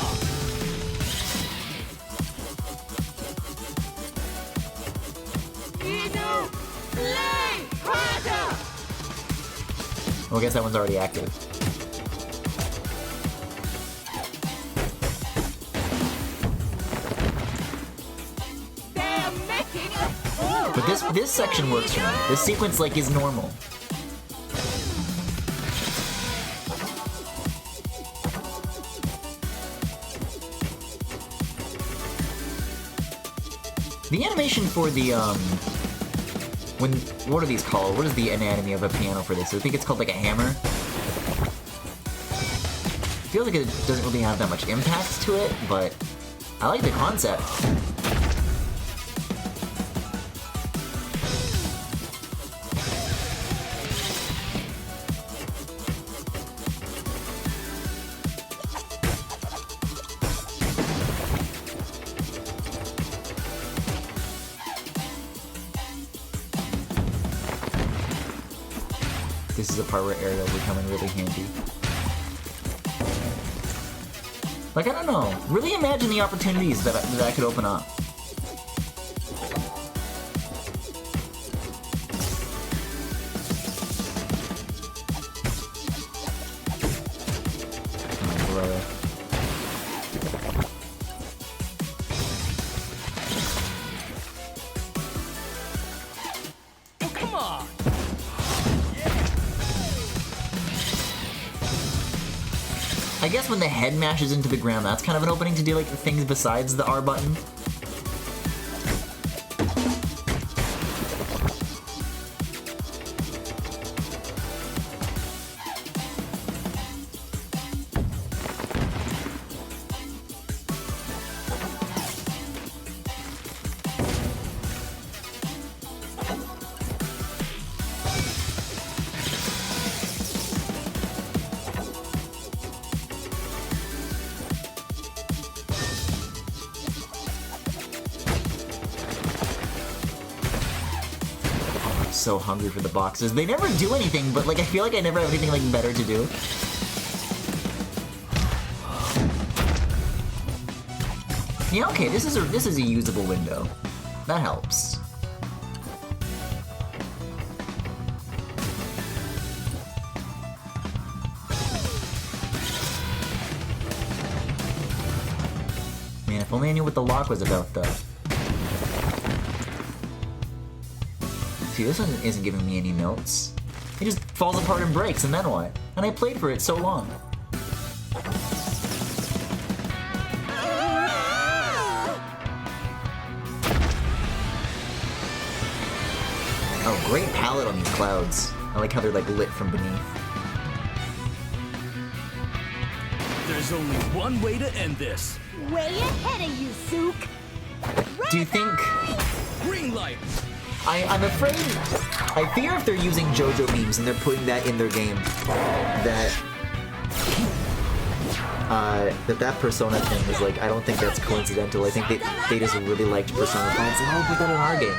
[SPEAKER 1] Well, I guess that one's already active. But this section works for me. This sequence like is normal. The animation for the what are these called? What is the anatomy of a piano for this? I think it's called like a hammer. I feel like it doesn't really have that much impact to it, but I like the concept. This is a part where aerial will come in really handy. Like, I don't know. Really imagine the opportunities that I could open up. Oh, brother.
[SPEAKER 3] Oh, come on!
[SPEAKER 1] I guess when the head mashes into the ground, that's kind of an opening to do like things besides the R button. So hungry for the boxes. They never do anything, but like I feel like I never have anything like better to do. Yeah, okay, this is a usable window. That helps. Man, if only I knew what the lock was about though. See, this one isn't giving me any notes. It just falls apart and breaks, and then what? And I played for it so long. Oh, great palette on these clouds. I like how they're like lit from beneath.
[SPEAKER 3] There's only one way to end this.
[SPEAKER 10] Way ahead of you, Zook.
[SPEAKER 1] Do you think...
[SPEAKER 3] Green light!
[SPEAKER 1] I'm afraid... I fear if they're using JoJo memes and they're putting that in their game, that Persona thing is like, I don't think that's coincidental. I think they just really liked Persona 5 and said, oh, put that in our game.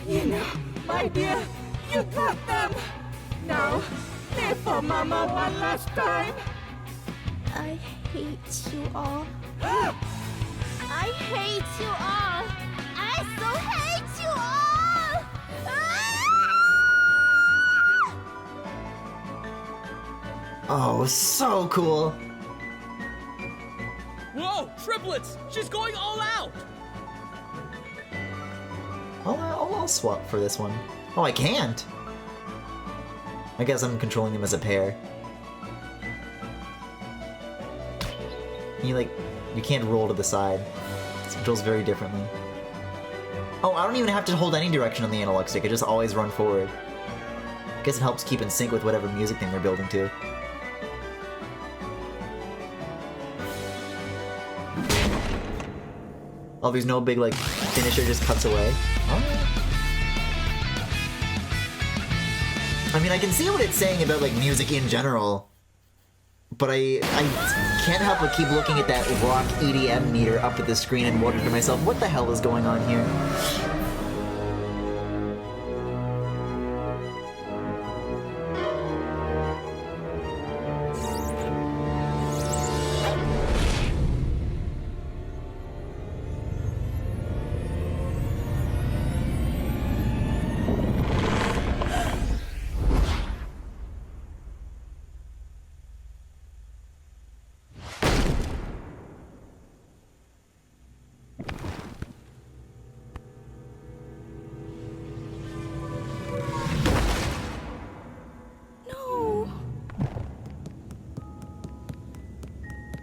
[SPEAKER 11] You know, my dear, you got them. Now, live for Mama one last time.
[SPEAKER 10] I hate you all. I hate you all. I so hate you all.
[SPEAKER 1] Oh, so cool.
[SPEAKER 7] Whoa, triplets! She's going all out!
[SPEAKER 1] I'll swap for this one. Oh, I can't. I guess I'm controlling them as a pair. You can't roll to the side. It controls very differently. Oh, I don't even have to hold any direction on the analog stick. I just always run forward. I guess it helps keep in sync with whatever music thing they're building to. Oh, there's no big, like, finisher just cuts away. Alright. I mean, I can see what it's saying about, like, music in general. but I can't help but keep looking at that rock EDM meter up at the screen and wondering to myself, what the hell is going on here?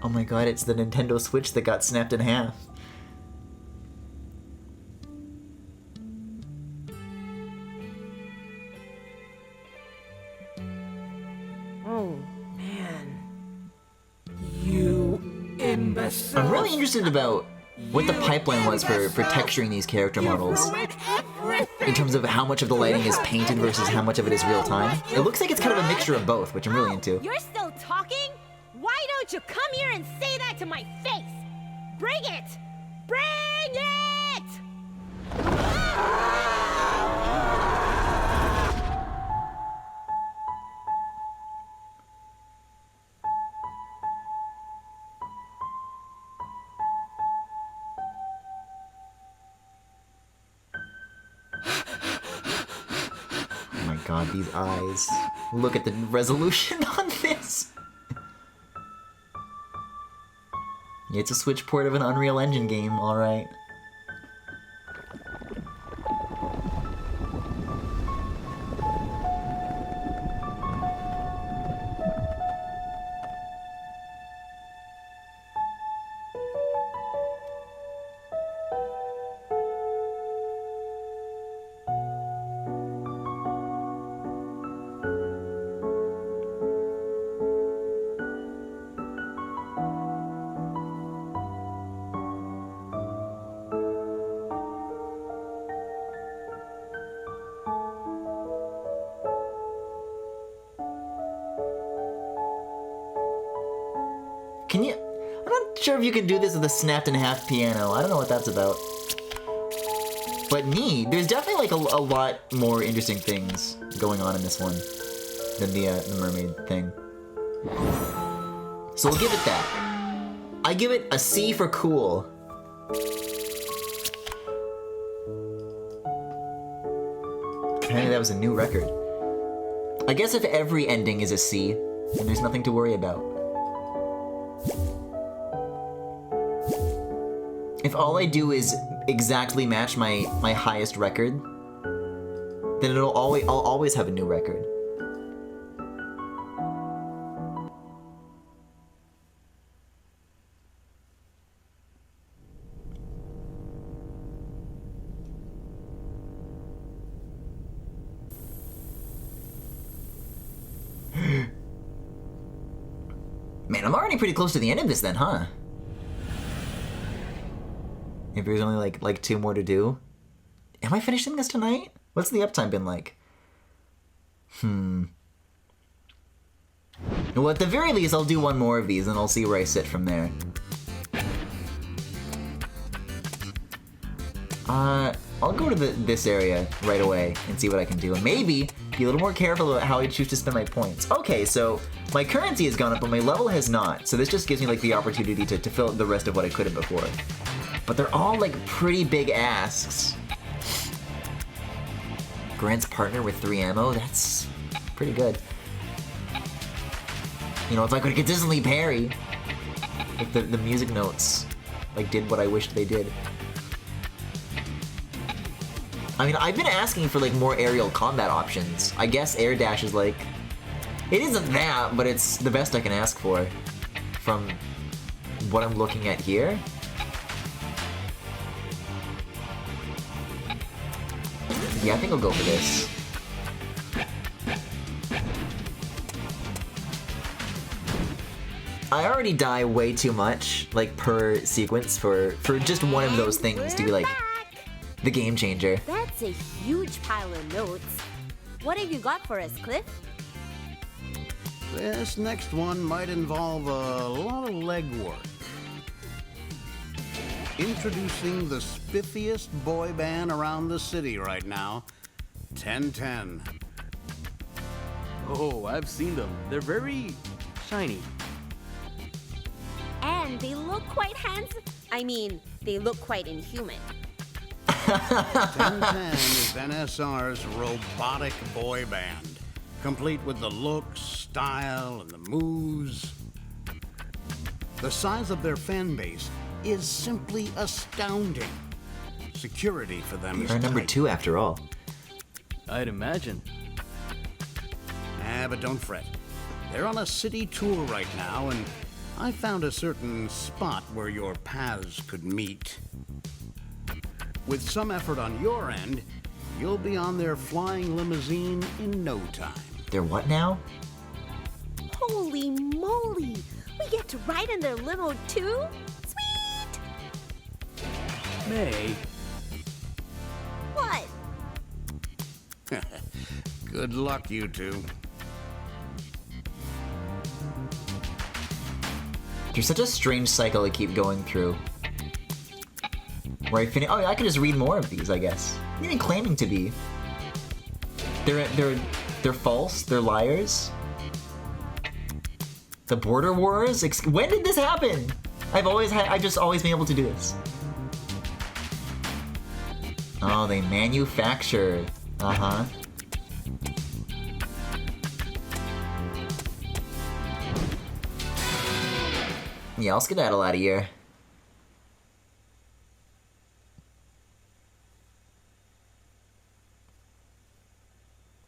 [SPEAKER 1] Oh my god, it's the Nintendo Switch that got snapped in half.
[SPEAKER 11] Oh, man. You imbecile.
[SPEAKER 1] I'm really interested about what the pipeline was for texturing these character models. In terms of how much of the lighting is painted versus how much of it is real time. It looks like it's kind of a mixture of both, which I'm really into.
[SPEAKER 4] You're still talking? Why don't you come here and say that to my face? Bring it! Bring it!
[SPEAKER 1] Oh my god, these eyes. Look at the resolution on this. It's a Switch port of an Unreal Engine game, alright. Can you... I'm not sure if you can do this with a snapped in half piano. I don't know what that's about. But neat. There's definitely like a lot more interesting things going on in this one than the mermaid thing. So we'll give it that. I give it a C for cool. Apparently that was a new record. I guess if every ending is a C, then there's nothing to worry about. If all I do is exactly match my highest record, then I'll always have a new record. Man, I'm already pretty close to the end of this then, huh? If there's only like 2 more to do. Am I finishing this tonight? What's the uptime been like? Well, at the very least, I'll do 1 more of these and I'll see where I sit from there. I'll go to this area right away and see what I can do. And maybe be a little more careful about how I choose to spend my points. Okay, so my currency has gone up, but my level has not. So this just gives me like the opportunity to fill out the rest of what I could have before. But they're all like pretty big asks. Grant's partner with 3 ammo, that's pretty good. You know, if I could consistently parry, if the music notes like did what I wished they did. I mean, I've been asking for like more aerial combat options. I guess air dash is like, it isn't that, but it's the best I can ask for from what I'm looking at here. Yeah, I think I'll go for this. I already die way too much, like per sequence, for just one of those things to be like the game changer.
[SPEAKER 4] That's a huge pile of notes. What have you got for us, Cliff?
[SPEAKER 2] This next one might involve a lot of legwork. Introducing the spiffiest boy band around the city right now, 1010.
[SPEAKER 3] Oh, I've seen them. They're very shiny.
[SPEAKER 4] And they look quite handsome. I mean, they look quite inhuman.
[SPEAKER 2] 1010 is NSR's robotic boy band, complete with the looks, style, and the moves. The size of their fan base is simply astounding. Security for them is
[SPEAKER 1] They're number
[SPEAKER 2] tight.
[SPEAKER 1] 2 after all.
[SPEAKER 3] I'd imagine.
[SPEAKER 2] But don't fret. They're on a city tour right now, and I found a certain spot where your paths could meet. With some effort on your end, you'll be on their flying limousine in no time.
[SPEAKER 1] They're what now?
[SPEAKER 4] Holy moly! We get to ride in their limo too? Sweet!
[SPEAKER 3] May,
[SPEAKER 4] What?
[SPEAKER 2] Good luck, you two.
[SPEAKER 1] There's such a strange cycle I keep going through. Where I finish. Oh, I could just read more of these, I guess. Even claiming to be. They're false. They're liars. The border wars. When did this happen? I've just always been able to do this. Oh, they manufacture. Uh-huh. Yeah, I'll skedaddle out of here.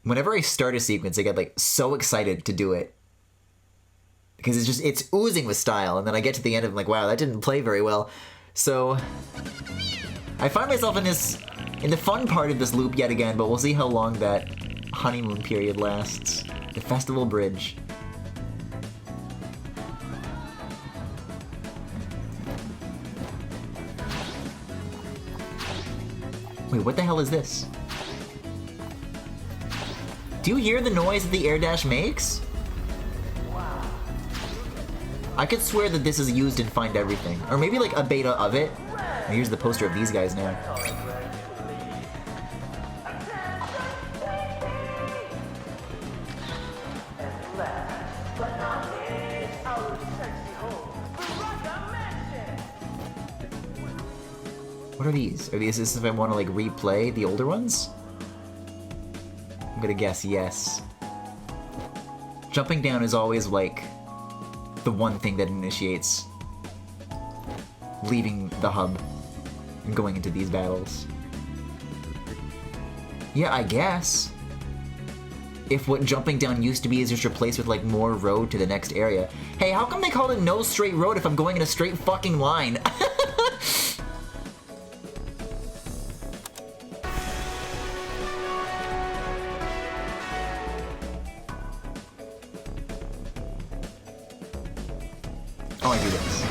[SPEAKER 1] Whenever I start a sequence, I get like so excited to do it. Because it's oozing with style, and then I get to the end and I'm like, wow, that didn't play very well. So I find myself in the fun part of this loop yet again, but we'll see how long that honeymoon period lasts. The Festival Bridge. Wait, what the hell is this? Do you hear the noise that the air dash makes? I could swear that this is used in Find Everything. Or maybe like a beta of it. Here's the poster of these guys now. What are these? Are these if I want to like replay the older ones? I'm gonna guess yes. Jumping down is always like the one thing that initiates leaving the hub and going into these battles. Yeah, I guess. If what jumping down used to be is just replaced with like more road to the next area. Hey, how come they called it no straight road if I'm going in a straight fucking line? Oh, I do this.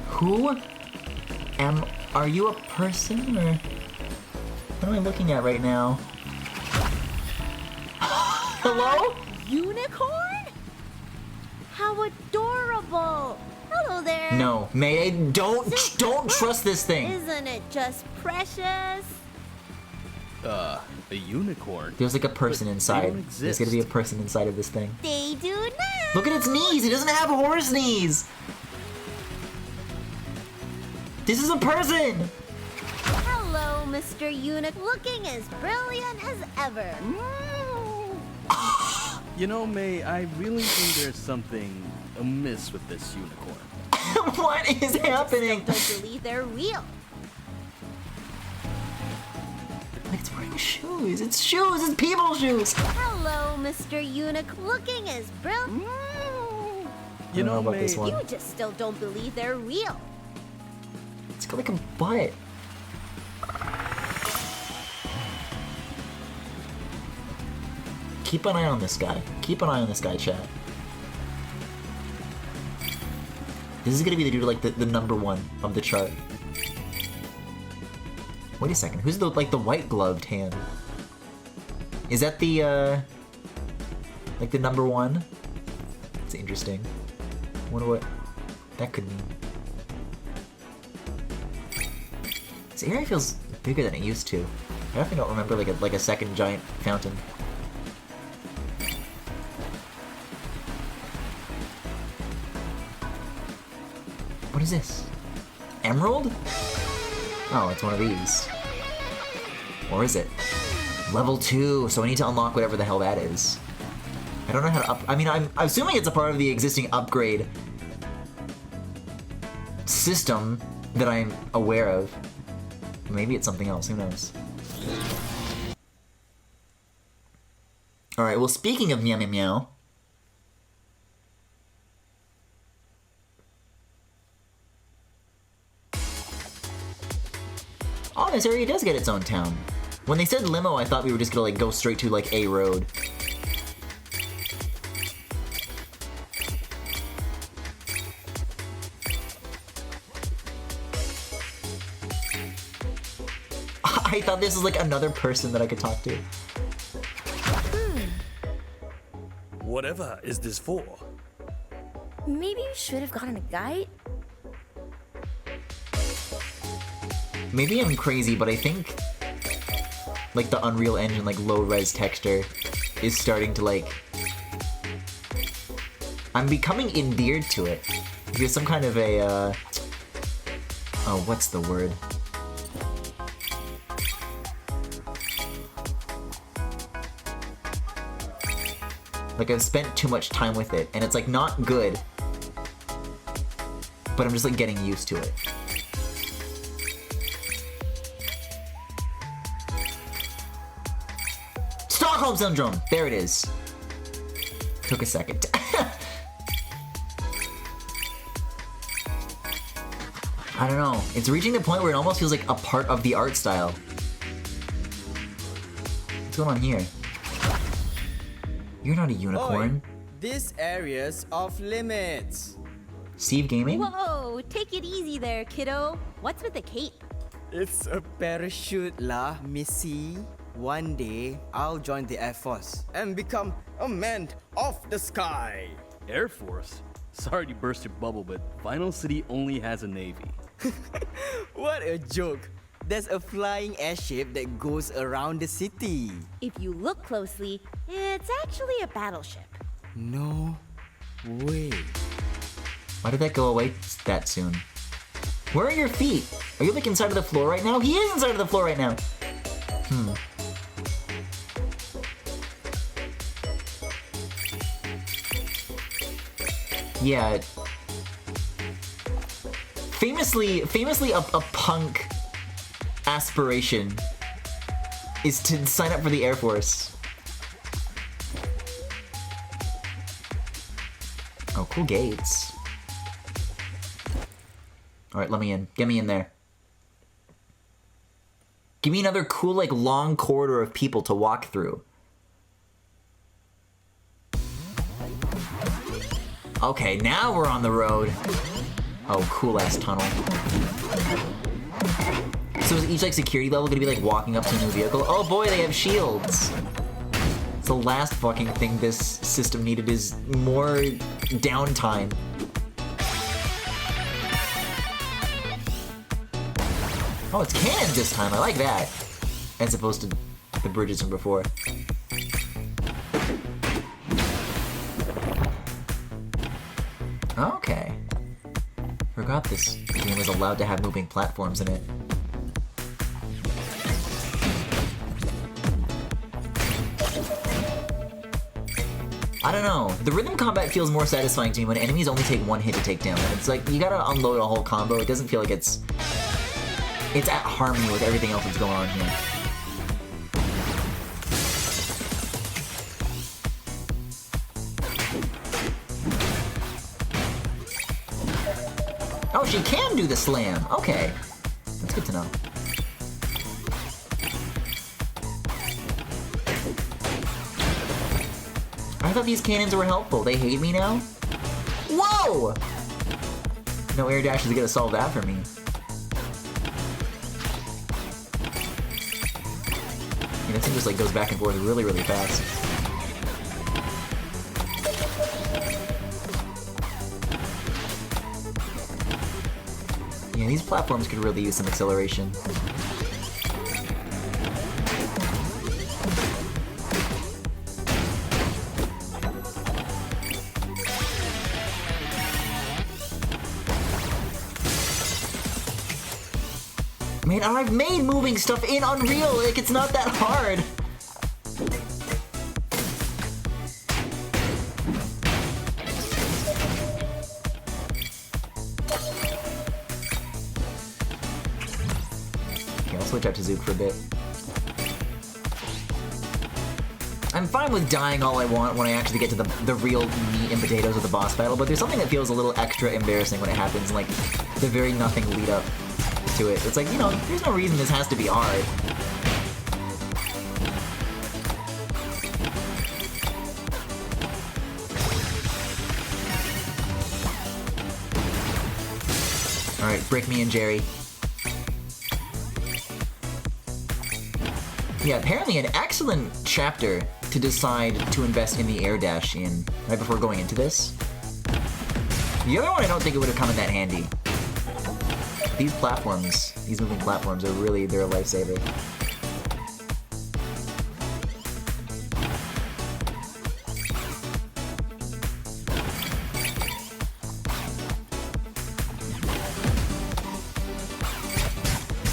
[SPEAKER 1] Who are you a person, or what am I looking at right now? Hello?
[SPEAKER 4] Unicorn? How adorable! Hello there.
[SPEAKER 1] No, May, don't trust this thing.
[SPEAKER 4] Isn't it just precious?
[SPEAKER 3] A unicorn?
[SPEAKER 1] There's like a person
[SPEAKER 3] But
[SPEAKER 1] inside.
[SPEAKER 3] they don't
[SPEAKER 1] There's gonna be a person inside of this thing.
[SPEAKER 4] They do now.
[SPEAKER 1] Look at its knees. It doesn't have horse knees. This is a person.
[SPEAKER 4] Hello, Mr. Unicorn. Looking as brilliant as ever.
[SPEAKER 3] You know, May, I really think there's something amiss with this unicorn.
[SPEAKER 1] What is happening?
[SPEAKER 4] Don't believe they're real.
[SPEAKER 1] Like it's wearing shoes. It's shoes. It's people's shoes.
[SPEAKER 4] Hello, Mr. Unicorn. Looking as brilliant.
[SPEAKER 3] You know,
[SPEAKER 1] about
[SPEAKER 3] May,
[SPEAKER 1] this one.
[SPEAKER 4] You just still don't believe they're real.
[SPEAKER 1] It's got like a butt. Keep an eye on this guy. Keep an eye on this guy, chat. This is gonna be the dude like the number one of the chart. Wait a second, who's the like the white gloved hand? Is that the like the number one? It's interesting. I wonder what that could mean. This area feels bigger than it used to. I definitely don't remember like a second giant fountain. What is this? Emerald? Oh, it's one of these. Or is it? Level 2, so I need to unlock whatever the hell that is. I don't know how to up... I mean, I'm assuming it's a part of the existing upgrade system that I'm aware of. Maybe it's something else, who knows? Alright, well speaking of meow meow meow... Oh, this area does get its own town. When they said limo, I thought we were just gonna like go straight to like a road. I thought this was like another person that I could talk to.
[SPEAKER 7] Whatever is this for?
[SPEAKER 10] Maybe you should have gotten a guide?
[SPEAKER 1] Maybe I'm crazy, but I think like the Unreal Engine like low-res texture is starting to like... I'm becoming endeared to it. There's some kind of a oh, what's the word? Like I've spent too much time with it and it's like not good, but I'm just like getting used to it. Stockholm Syndrome! There it is. Took a second. I don't know. It's reaching the point where it almost feels like a part of the art style. What's going on here? You're not a unicorn.
[SPEAKER 12] Oi, this area's off limits.
[SPEAKER 1] Steve Gaming?
[SPEAKER 4] Whoa, take it easy there, kiddo. What's with the cape?
[SPEAKER 12] It's a parachute lah, Missy. One day, I'll join the Air Force and become a man of the sky.
[SPEAKER 7] Air Force? Sorry to burst your bubble, but Vinyl City only has a navy.
[SPEAKER 12] What a joke. There's a flying airship that goes around the city.
[SPEAKER 4] If you look closely, it's actually a battleship.
[SPEAKER 12] No way.
[SPEAKER 1] Why did that go away that soon? Where are your feet? Are you like inside of the floor right now? He is inside of the floor right now. Yeah. Famously a punk aspiration is to sign up for the Air Force. Oh, cool gates. Alright, let me in. Get me in there. Give me another cool, like, long corridor of people to walk through. Okay, now we're on the road. Oh, cool-ass tunnel. So is each, like, security level gonna be, like, walking up to a new vehicle? Oh boy, they have shields! It's the last fucking thing this system needed is more downtime. Oh, it's cannons this time. I like that. As opposed to the bridges from before. Okay. Forgot this game was allowed to have moving platforms in it. I don't know. The rhythm combat feels more satisfying to me when enemies only take one hit to take down. It's like, you gotta unload a whole combo. It doesn't feel like it's at harmony with everything else that's going on here. Oh, she can do the slam. Okay. That's good to know. I thought these cannons were helpful. They hate me now? Whoa! No air dash is gonna solve that for me. Yeah, this thing just like goes back and forth really, really fast. Yeah, these platforms could really use some acceleration. Man, I've made moving stuff in Unreal, like it's not that hard. Okay, I'll switch out to Zook for a bit. I'm fine with dying all I want when I actually get to the real meat and potatoes of the boss battle, but there's something that feels a little extra embarrassing when it happens, like the very nothing lead up to it. It's like, you know, there's no reason this has to be hard. Alright, brick me and Jerry. Yeah, apparently an excellent chapter to decide to invest in the air dash in right before going into this. The other one, I don't think it would have come in that handy. These platforms, these moving platforms are really, they're a lifesaver.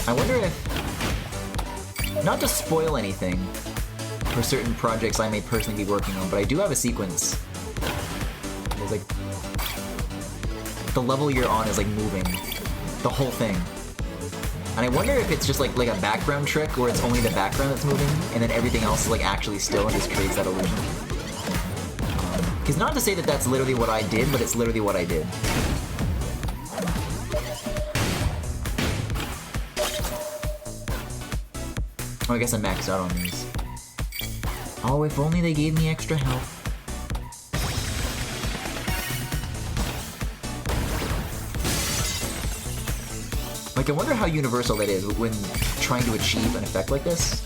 [SPEAKER 1] I wonder if, not to spoil anything for certain projects I may personally be working on, but I do have a sequence. There's like, the level you're on is like moving. The whole thing. And I wonder if it's just like a background trick where it's only the background that's moving and then everything else is like actually still and just creates that illusion. Because not to say that that's literally what I did, but it's literally what I did. Oh, I guess I maxed out on these. Oh, if only they gave me extra health. Like, I wonder how universal that is when trying to achieve an effect like this.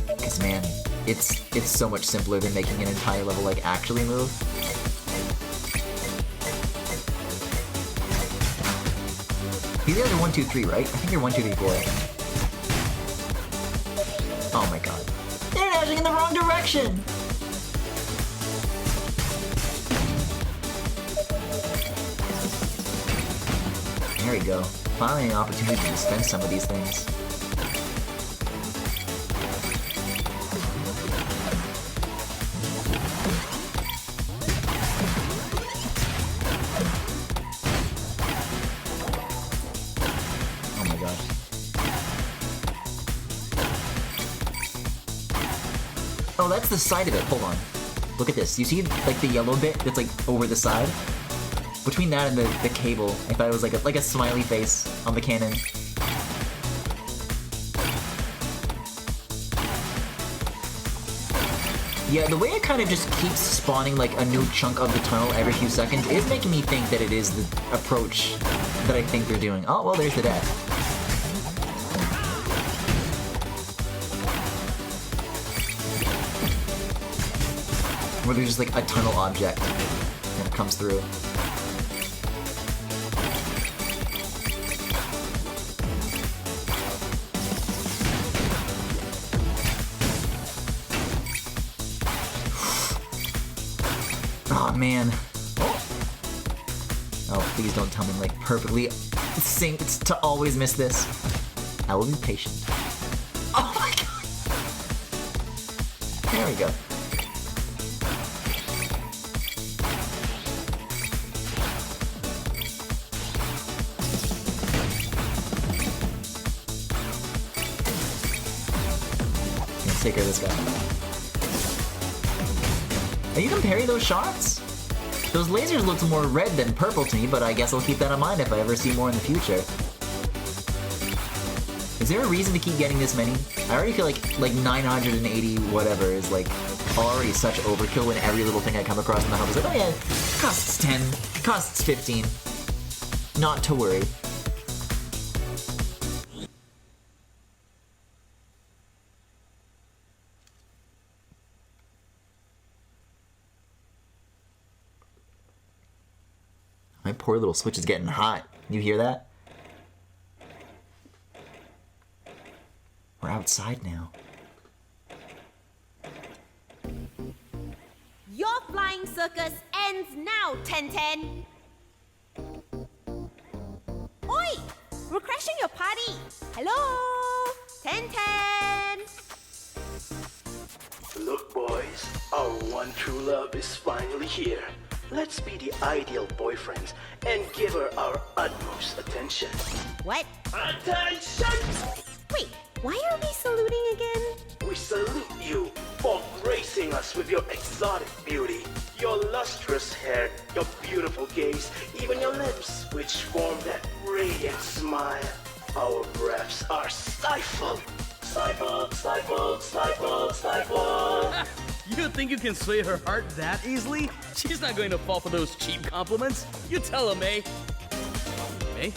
[SPEAKER 1] Because, man, it's so much simpler than making an entire level, like, actually move. These guys are 1, 2, 3, right? I think they're 1, 2, 3, 4. Oh my god. They're dashing in the wrong direction! There we go. Finally an opportunity to dispense some of these things. Oh my gosh. Oh, that's the side of it. Hold on. Look at this. You see like the yellow bit that's like over the side? Between that and the cable, I thought it was like a smiley face on the cannon. Yeah, the way it kind of just keeps spawning like a new chunk of the tunnel every few seconds is making me think that it is the approach that I think they're doing. Oh, well, there's the death. Where there's just like a tunnel object that comes through. Oh man. Oh, please don't tell me I'm like perfectly synced to always miss this. I will be patient. Oh my god. There we go. Let's take care of this guy. Are you comparing those shots? Those lasers looked more red than purple to me, but I guess I'll keep that in mind if I ever see more in the future. Is there a reason to keep getting this many? I already feel like 980 whatever is like already such overkill when every little thing I come across in the hub is like, oh yeah, Costs 10. Costs 15. Not to worry. My poor little Switch is getting hot. You hear that? We're outside now.
[SPEAKER 4] Your flying circus ends now, 1010. Oi! We're crashing your party. Hello? 1010.
[SPEAKER 13] Look, boys, our one true love is finally here. Let's be the ideal boyfriends and give her our utmost attention.
[SPEAKER 4] What?
[SPEAKER 13] Attention!
[SPEAKER 4] Wait, why are we saluting again?
[SPEAKER 13] We salute you for gracing us with your exotic beauty, your lustrous hair, your beautiful gaze, even your lips, which form that radiant smile. Our breaths are stifled. Stifled, stifled, stifled, stifled.
[SPEAKER 7] You think you can sway her heart that easily? She's not going to fall for those cheap compliments. You tell her, May. May?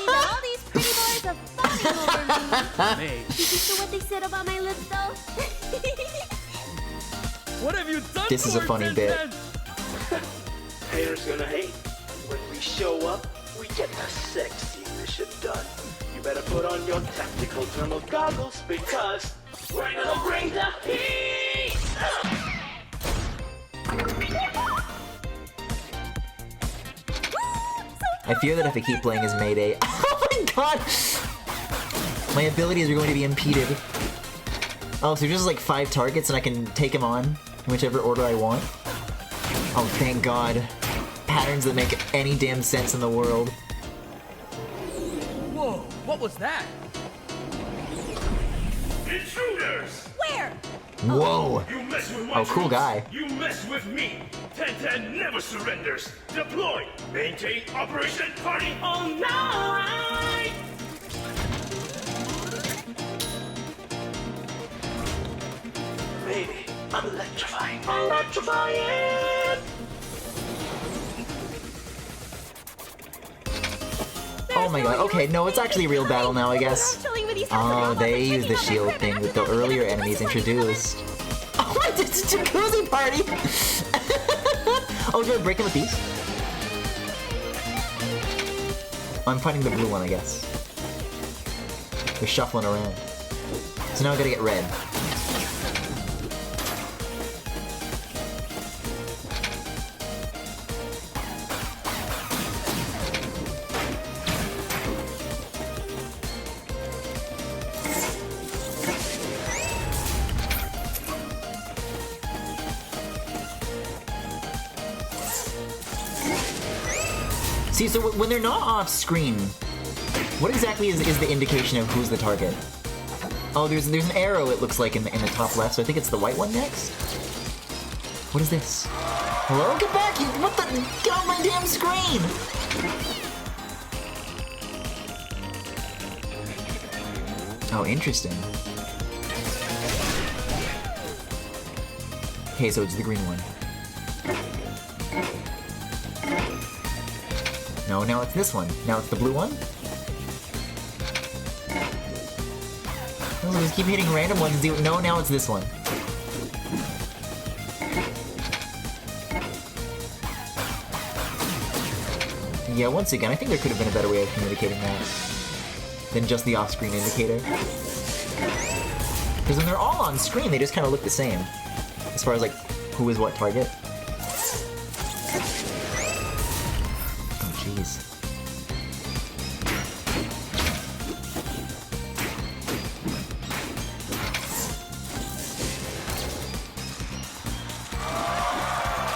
[SPEAKER 4] All these pretty boys are fawning over me.
[SPEAKER 7] May.
[SPEAKER 4] Did you hear what they said about my lips, though?
[SPEAKER 7] What have you done?
[SPEAKER 1] This is a funny bit.
[SPEAKER 13] Haters gonna hate. When we show up, we get the sexy mission done. You better put on your tactical thermal goggles because we're gonna bring the heat!
[SPEAKER 1] I fear that if I keep playing as Mayday, oh my god! My abilities are going to be impeded. Oh, so there's just like 5 targets and I can take them on in whichever order I want? Oh, thank god. Patterns that make any damn sense in the world.
[SPEAKER 7] Whoa, what was that?
[SPEAKER 5] Intruders!
[SPEAKER 4] Where?
[SPEAKER 1] Whoa!
[SPEAKER 5] You mess with my
[SPEAKER 1] Oh, cool
[SPEAKER 5] troops,
[SPEAKER 1] guy.
[SPEAKER 5] You mess with me. 1010 never surrenders. Deploy. Maintain Operation Party all night.
[SPEAKER 13] Baby, I'm electrifying. Electrifying!
[SPEAKER 1] Oh my god, okay, no, it's actually a real battle now, I guess. Oh, they use the shield thing that the earlier enemies introduced. Oh, it's a jacuzzi party! Oh, do I break him with these? I'm fighting the blue one, I guess. They're shuffling around. So now I gotta get red. See, so when they're not off screen, what exactly is the indication of who's the target? Oh, there's an arrow, it looks like, in the top left, so I think it's the white one next? What is this? Hello? Get back! What the? Get off my damn screen! Oh, interesting. Okay, so it's the green one. No, now it's this one. Now it's the blue one? I'll just keep hitting random ones. No, now it's this one. Yeah, once again, I think there could have been a better way of communicating that than just the off-screen indicator. Because when they're all on screen, they just kind of look the same. As far as, like, who is what target. Jeez.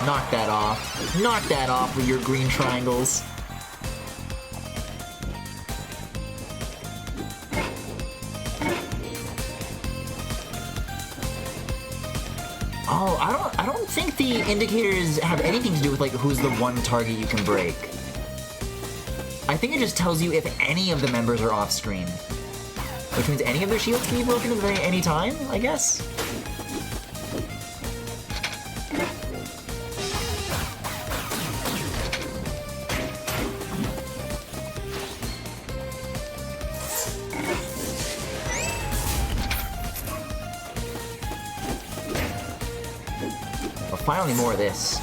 [SPEAKER 1] Knock that off. Knock that off with your green triangles. Oh, I don't think the indicators have anything to do with like who's the one target you can break. I think it just tells you if any of the members are off screen. Which means any of their shields can be broken at any time, I guess? Finally more of this.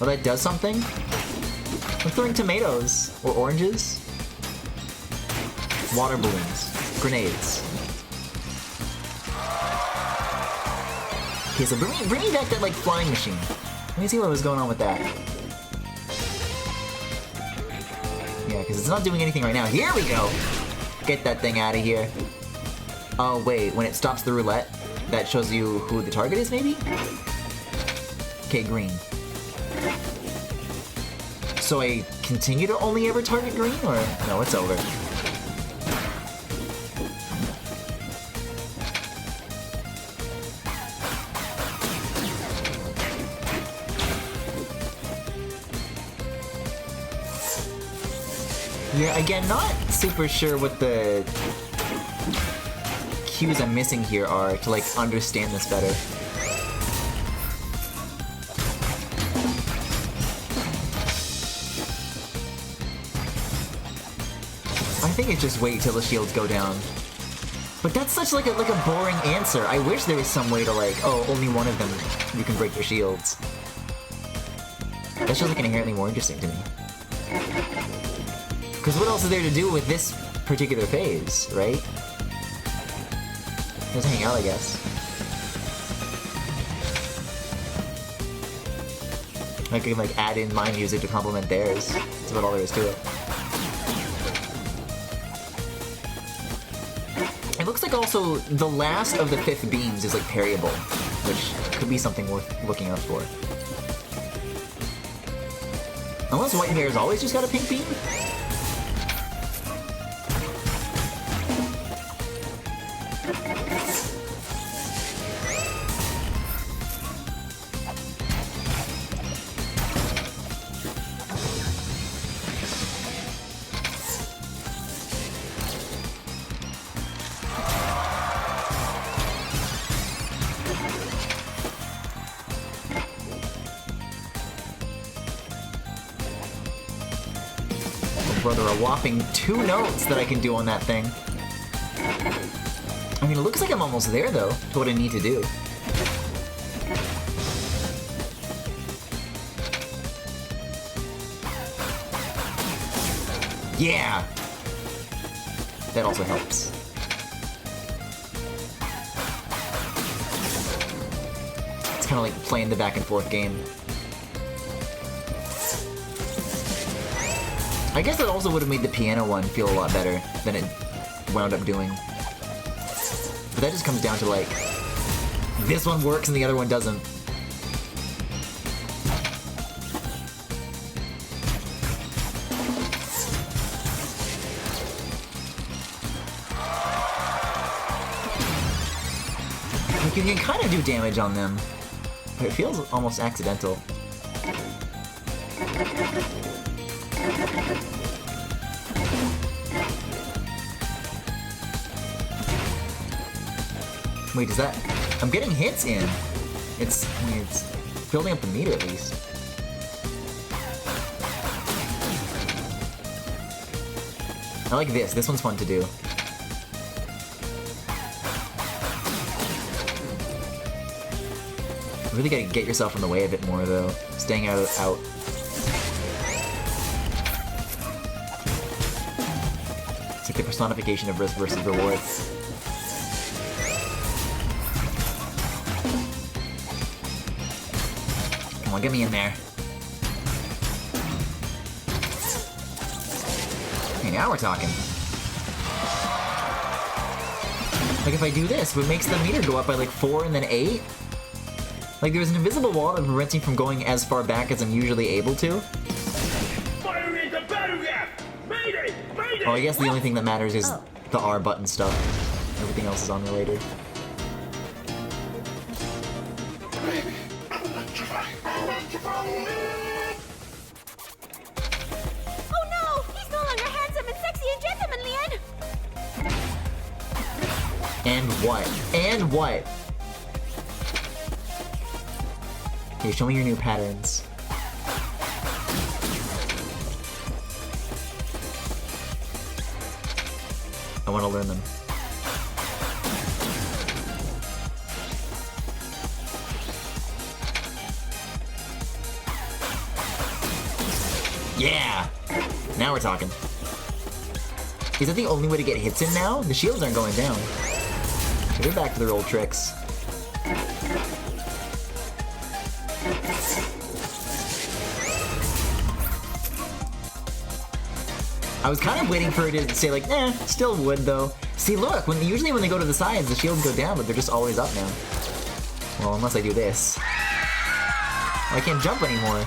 [SPEAKER 1] Oh, that does something? I'm throwing tomatoes. Or oranges. Water balloons. Grenades. Okay, so bring me back that, like, flying machine. Let me see what was going on with that. Yeah, because it's not doing anything right now. Here we go! Get that thing out of here. Oh, wait. When it stops the roulette, that shows you who the target is, maybe? Okay, green. So I continue to only ever target green, or no, it's over? Yeah, again, not super sure what the cues I'm missing here are to, like, understand this better. I think it's just wait till the shields go down. But that's such like a boring answer. I wish there was some way to, like, oh, only one of them you can break their shields. That's just like inherently more interesting to me. Because what else is there to do with this particular phase, right? Just hang out, I guess. I can, like, add in my music to complement theirs. That's about all there is to it. It looks like also the last of the 5th beams is, like, parryable, which could be something worth looking out for. Unless white hair's always just got a pink beam? Brother, a whopping 2 notes that I can do on that thing. I mean, it looks like I'm almost there, though, to what I need to do. Yeah! That also helps. It's kind of like playing the back and forth game. I guess that also would have made the piano one feel a lot better than it wound up doing. But that just comes down to, like, this one works and the other one doesn't. Like, you can kind of do damage on them, but it feels almost accidental. Wait, is that... I'm getting hits in. It's... I mean, it's building up the meter, at least. I like this. This one's fun to do. You really gotta get yourself in the way a bit more, though. Staying out. It's like the personification of risk versus reward. Come on, get me in there. Okay, now we're talking. Like, if I do this, what makes the meter go up by like 4 and then 8? Like, there's an invisible wall that prevents me from going as far back as I'm usually able to.
[SPEAKER 13] Fire in the battle gap! Mayday! Mayday!
[SPEAKER 1] Oh, I guess the only thing that matters is the R button stuff. Everything else is unrelated.
[SPEAKER 4] Oh no! He's no longer handsome and sexy and gentlemanly
[SPEAKER 1] And what? And what? Okay, show me your new patterns. I want to learn them. Yeah! Now we're talking. Is that the only way to get hits in now? The shields aren't going down. So they're back to their old tricks. I was kind of waiting for it to say like, still would though. See, look, usually when they go to the sides, the shields go down, but they're just always up now. Well, unless I do this. Oh, I can't jump anymore.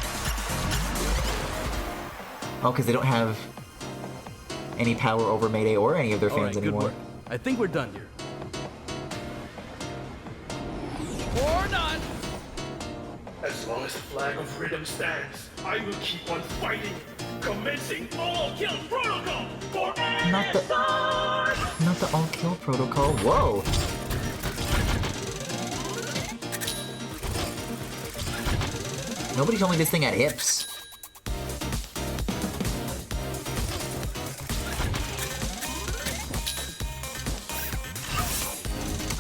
[SPEAKER 1] Oh, because they don't have any power over Mayday or any of their fans anymore.
[SPEAKER 7] Good work. I think we're done here.
[SPEAKER 13] Or not! As long as the flag of rhythm stands, I will keep on fighting. Commencing all-kill protocol for
[SPEAKER 1] Not the all-kill protocol. Whoa! Nobody told me this thing had hips.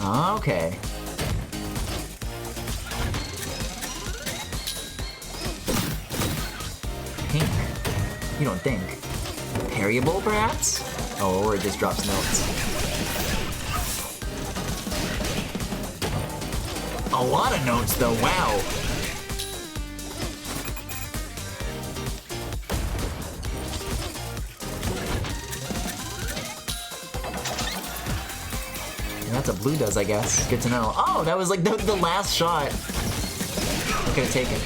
[SPEAKER 1] Okay. Pink. You don't think? Parryable, perhaps? Oh, or it just drops notes. A lot of notes, though. Wow. That's what blue does, I guess. Good to know. Oh, that was like the last shot. I could have taken.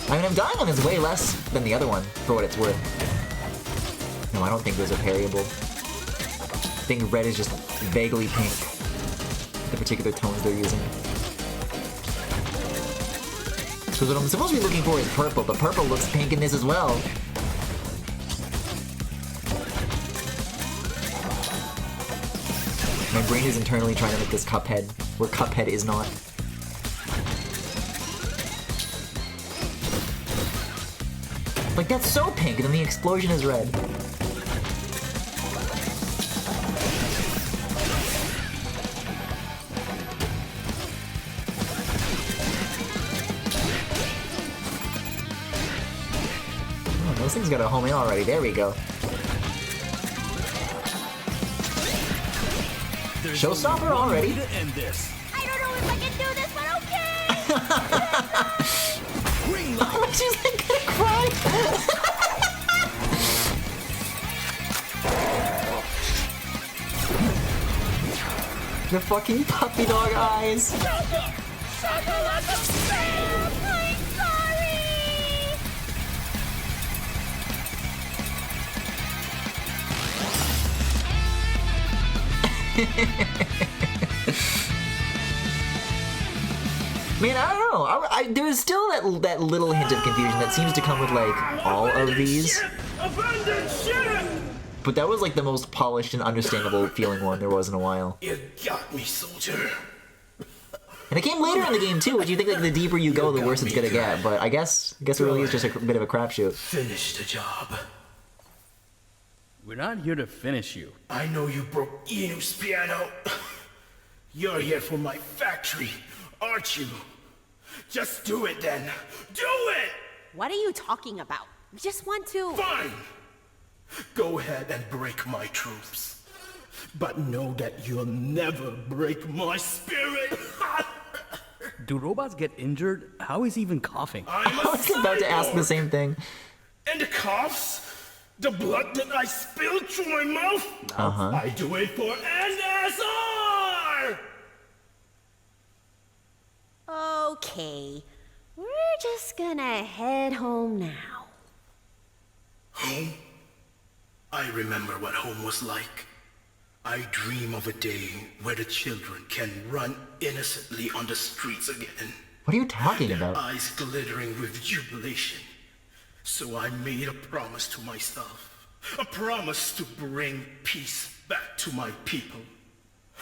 [SPEAKER 1] I mean, I'm dying on this way less than the other one, for what it's worth. No, I don't think those are parryable. I think red is just vaguely pink. The particular tones they're using. So what I'm supposed to be looking for is purple, but purple looks pink in this as well. My brain is internally trying to make this Cuphead, where Cuphead is not. Like, that's so pink, and then the explosion is red. Oh, those things got a home in already. There we go. Showstopper already?
[SPEAKER 10] I don't know if I can do this, but okay!
[SPEAKER 1] Green light! She's like gonna cry! The fucking puppy dog eyes! Man, I don't know. There's still that little hint of confusion that seems to come with like all of these. But that was like the most polished and understandable feeling one there was in a while.
[SPEAKER 13] You got me, soldier.
[SPEAKER 1] And it came later in the game too, which you think like the deeper you go, the worse it's gonna get. But I guess it really is just a bit of a crapshoot.
[SPEAKER 13] Finish the job.
[SPEAKER 7] We're not here to finish you.
[SPEAKER 13] I know you broke Inu's piano. You're here for my factory, aren't you? Just do it then. Do it!
[SPEAKER 4] What are you talking about? We just want to...
[SPEAKER 13] Fine! Go ahead and break my troops. But know that you'll never break my spirit.
[SPEAKER 7] Do robots get injured? How is he even coughing?
[SPEAKER 1] I was about to ask the same thing.
[SPEAKER 13] And the coughs? The blood that I spilled through my mouth? I do it for NSR!
[SPEAKER 4] Okay, we're just gonna head home now.
[SPEAKER 13] Home? I remember what home was like. I dream of a day where the children can run innocently on the streets again.
[SPEAKER 1] What are you talking about?
[SPEAKER 13] Eyes glittering with jubilation. So I made a promise to myself. A promise to bring peace back to my people.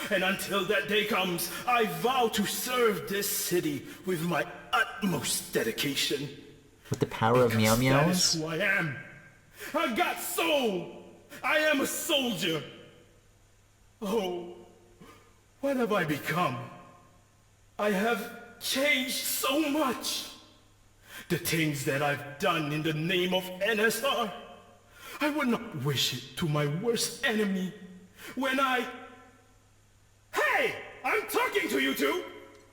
[SPEAKER 13] And until that day comes, I vow to serve this city with my utmost dedication.
[SPEAKER 1] With the power of Meow Meows?
[SPEAKER 13] That is who I am. I got soul. I am a soldier. Oh, what have I become? I have changed so much. The things that I've done in the name of NSR. I would not wish it to my worst enemy when I... Hey! I'm talking to you two!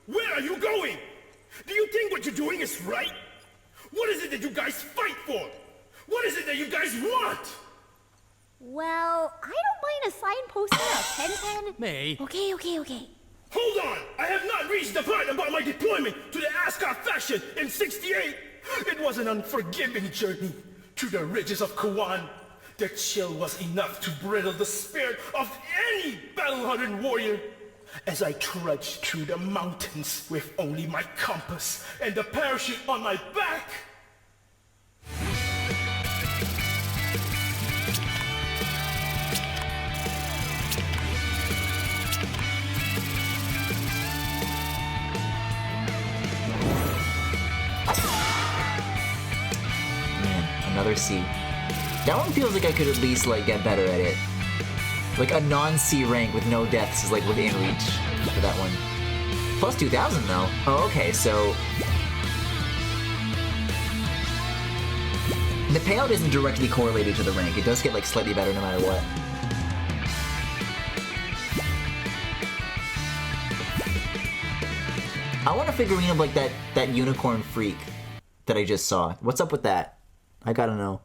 [SPEAKER 13] Where are you going? Do you think what you're doing is right? What is it that you guys fight for? What is it that you guys want?
[SPEAKER 4] Well, I don't mind a sign posting a 10-10.
[SPEAKER 7] May.
[SPEAKER 4] Okay.
[SPEAKER 13] Hold on! I have not reached the part about my deployment to the Ascot faction in 68! It was an unforgiving journey through the ridges of Kawan. The chill was enough to brittle the spirit of any battle-hardened warrior. As I trudged through the mountains with only my compass and the parachute on my back.
[SPEAKER 1] Man, another C. That one feels like I could at least like get better at it. Like a non-C rank with no deaths is like within reach for that one. Plus 2,000 though. Oh, okay, so... The payout isn't directly correlated to the rank. It does get like slightly better no matter what. I want a figurine of like that unicorn freak that I just saw. What's up with that? I gotta know.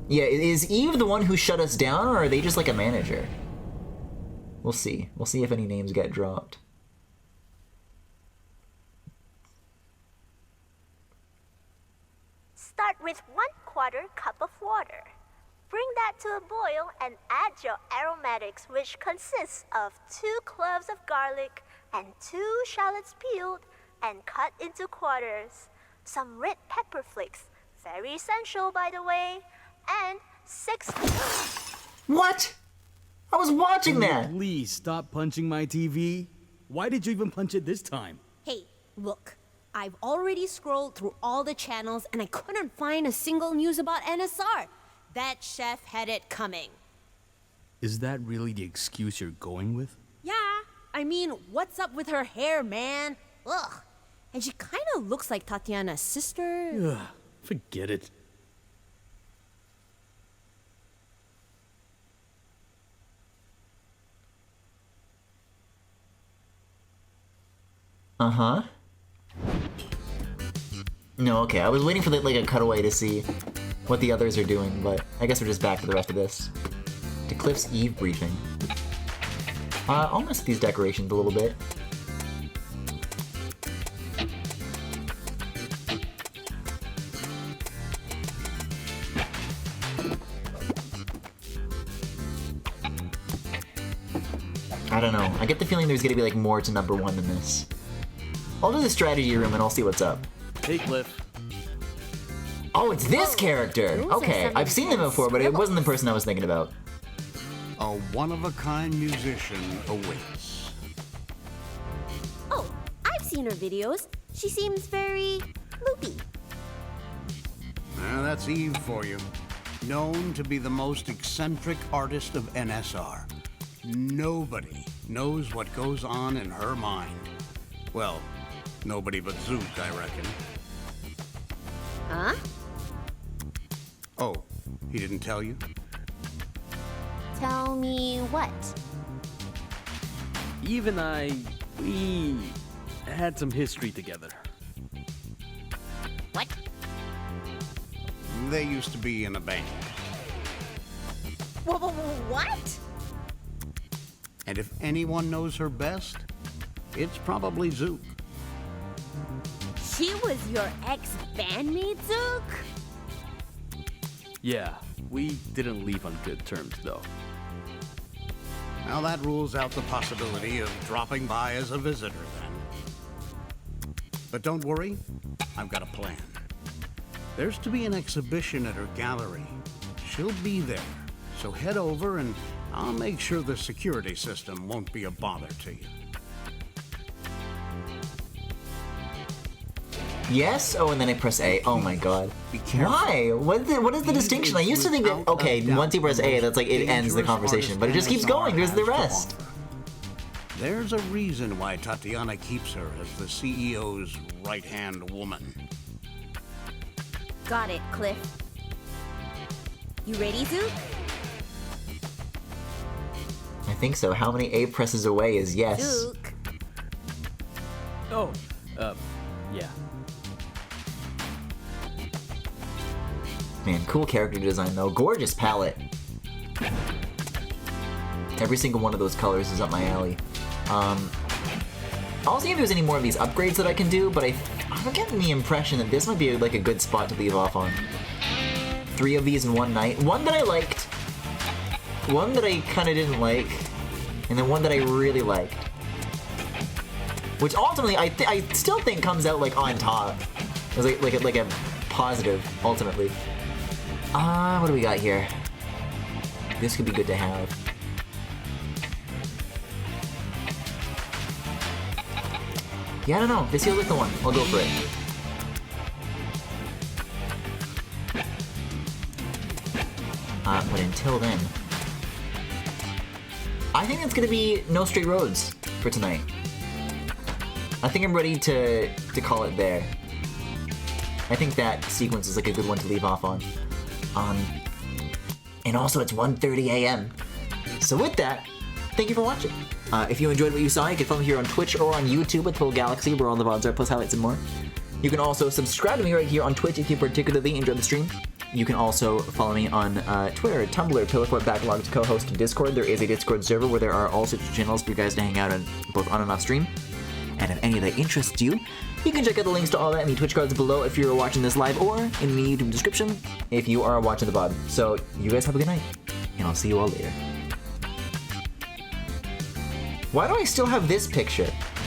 [SPEAKER 1] Yeah, is Eve the one who shut us down, or are they just like a manager? We'll see. We'll see if any names get dropped.
[SPEAKER 10] Start with 1/4 cup of water. Bring that to a boil and add your aromatics, which consists of 2 cloves of garlic and 2 shallots peeled and cut into quarters. Some red pepper flakes, very essential by the way, and 6...
[SPEAKER 1] What? I was watching that!
[SPEAKER 7] Please stop punching my TV. Why did you even punch it this time?
[SPEAKER 4] Hey, look. I've already scrolled through all the channels and I couldn't find a single news about NSR. That chef had it coming.
[SPEAKER 7] Is that really the excuse you're going with?
[SPEAKER 4] Yeah, I mean, what's up with her hair, man? Ugh. And she kind of looks like Tatiana's sister.
[SPEAKER 7] Ugh, forget it.
[SPEAKER 1] Uh-huh. No, okay, I was waiting for like a cutaway to see what the others are doing, but I guess we're just back to the rest of this. To Cliff's Eve briefing. I'll mess with these decorations a little bit. I don't know. I get the feeling there's gonna be like more to number 1 than this. I'll do the strategy room and I'll see what's up.
[SPEAKER 7] Hey, Cliff.
[SPEAKER 1] Oh, it's this character! Okay, I've seen them before, but it wasn't the person I was thinking about.
[SPEAKER 2] A one-of-a-kind musician awaits.
[SPEAKER 4] Oh, I've seen her videos. She seems very loopy.
[SPEAKER 2] That's Eve for you. Known to be the most eccentric artist of NSR. Nobody knows what goes on in her mind. Well, nobody but Zook, I reckon.
[SPEAKER 4] Huh?
[SPEAKER 2] Oh, he didn't tell you?
[SPEAKER 4] Tell me what?
[SPEAKER 7] Eve and I, we had some history together.
[SPEAKER 4] What?
[SPEAKER 2] They used to be in a band.
[SPEAKER 4] What?
[SPEAKER 2] And if anyone knows her best, it's probably Zook.
[SPEAKER 4] She was your ex-bandmate, Zook?
[SPEAKER 7] Yeah, we didn't leave on good terms, though.
[SPEAKER 2] Now that rules out the possibility of dropping by as a visitor, then. But don't worry, I've got a plan. There's to be an exhibition at her gallery. She'll be there, so head over and I'll make sure the security system won't be a bother to you.
[SPEAKER 1] Yes? Oh, and then I press A. Oh my god.
[SPEAKER 2] Be careful.
[SPEAKER 1] Why? What is the distinction? I used to think that, okay, once you press A, that's like it ends the conversation, but it just keeps going. There's the rest.
[SPEAKER 2] There's a reason why Tatiana keeps her as the CEO's right-hand woman.
[SPEAKER 4] Got it, Cliff. You ready, Zook?
[SPEAKER 1] I think so. How many A presses away is yes?
[SPEAKER 4] Zook.
[SPEAKER 3] Oh, yeah.
[SPEAKER 1] Man, cool character design though. Gorgeous palette. Every single one of those colors is up my alley. I'll see if there's any more of these upgrades that I can do, but I'm getting the impression that this might be like a good spot to leave off on. 3 of these in one night. One that I liked, one that I kind of didn't like, and then one that I really liked. Which ultimately I still think comes out like on top. It's like a positive ultimately. What do we got here? This could be good to have. Yeah, I don't know. This feels like the one. I'll go for it. But until then, I think it's gonna be No Straight Roads for tonight. I think I'm ready to call it there. I think that sequence is like a good one to leave off on. And also it's 1:30 a.m. So with that, thank you for watching. If you enjoyed what you saw, you can follow me here on Twitch or on YouTube at Total Galaxy, where all the VODs are, plus highlights and more. You can also subscribe to me right here on Twitch if you particularly enjoyed the stream. You can also follow me on Twitter, Tumblr, Pillarfort, Backlogged, co-host, and Discord. There is a Discord server where there are all sorts of channels for you guys to hang out on, both on and off stream. And if any of that interests you, you can check out the links to all that in the Twitch cards below if you're watching this live, or in the YouTube description if you are watching the VOD. So you guys have a good night, and I'll see you all later. Why do I still have this picture?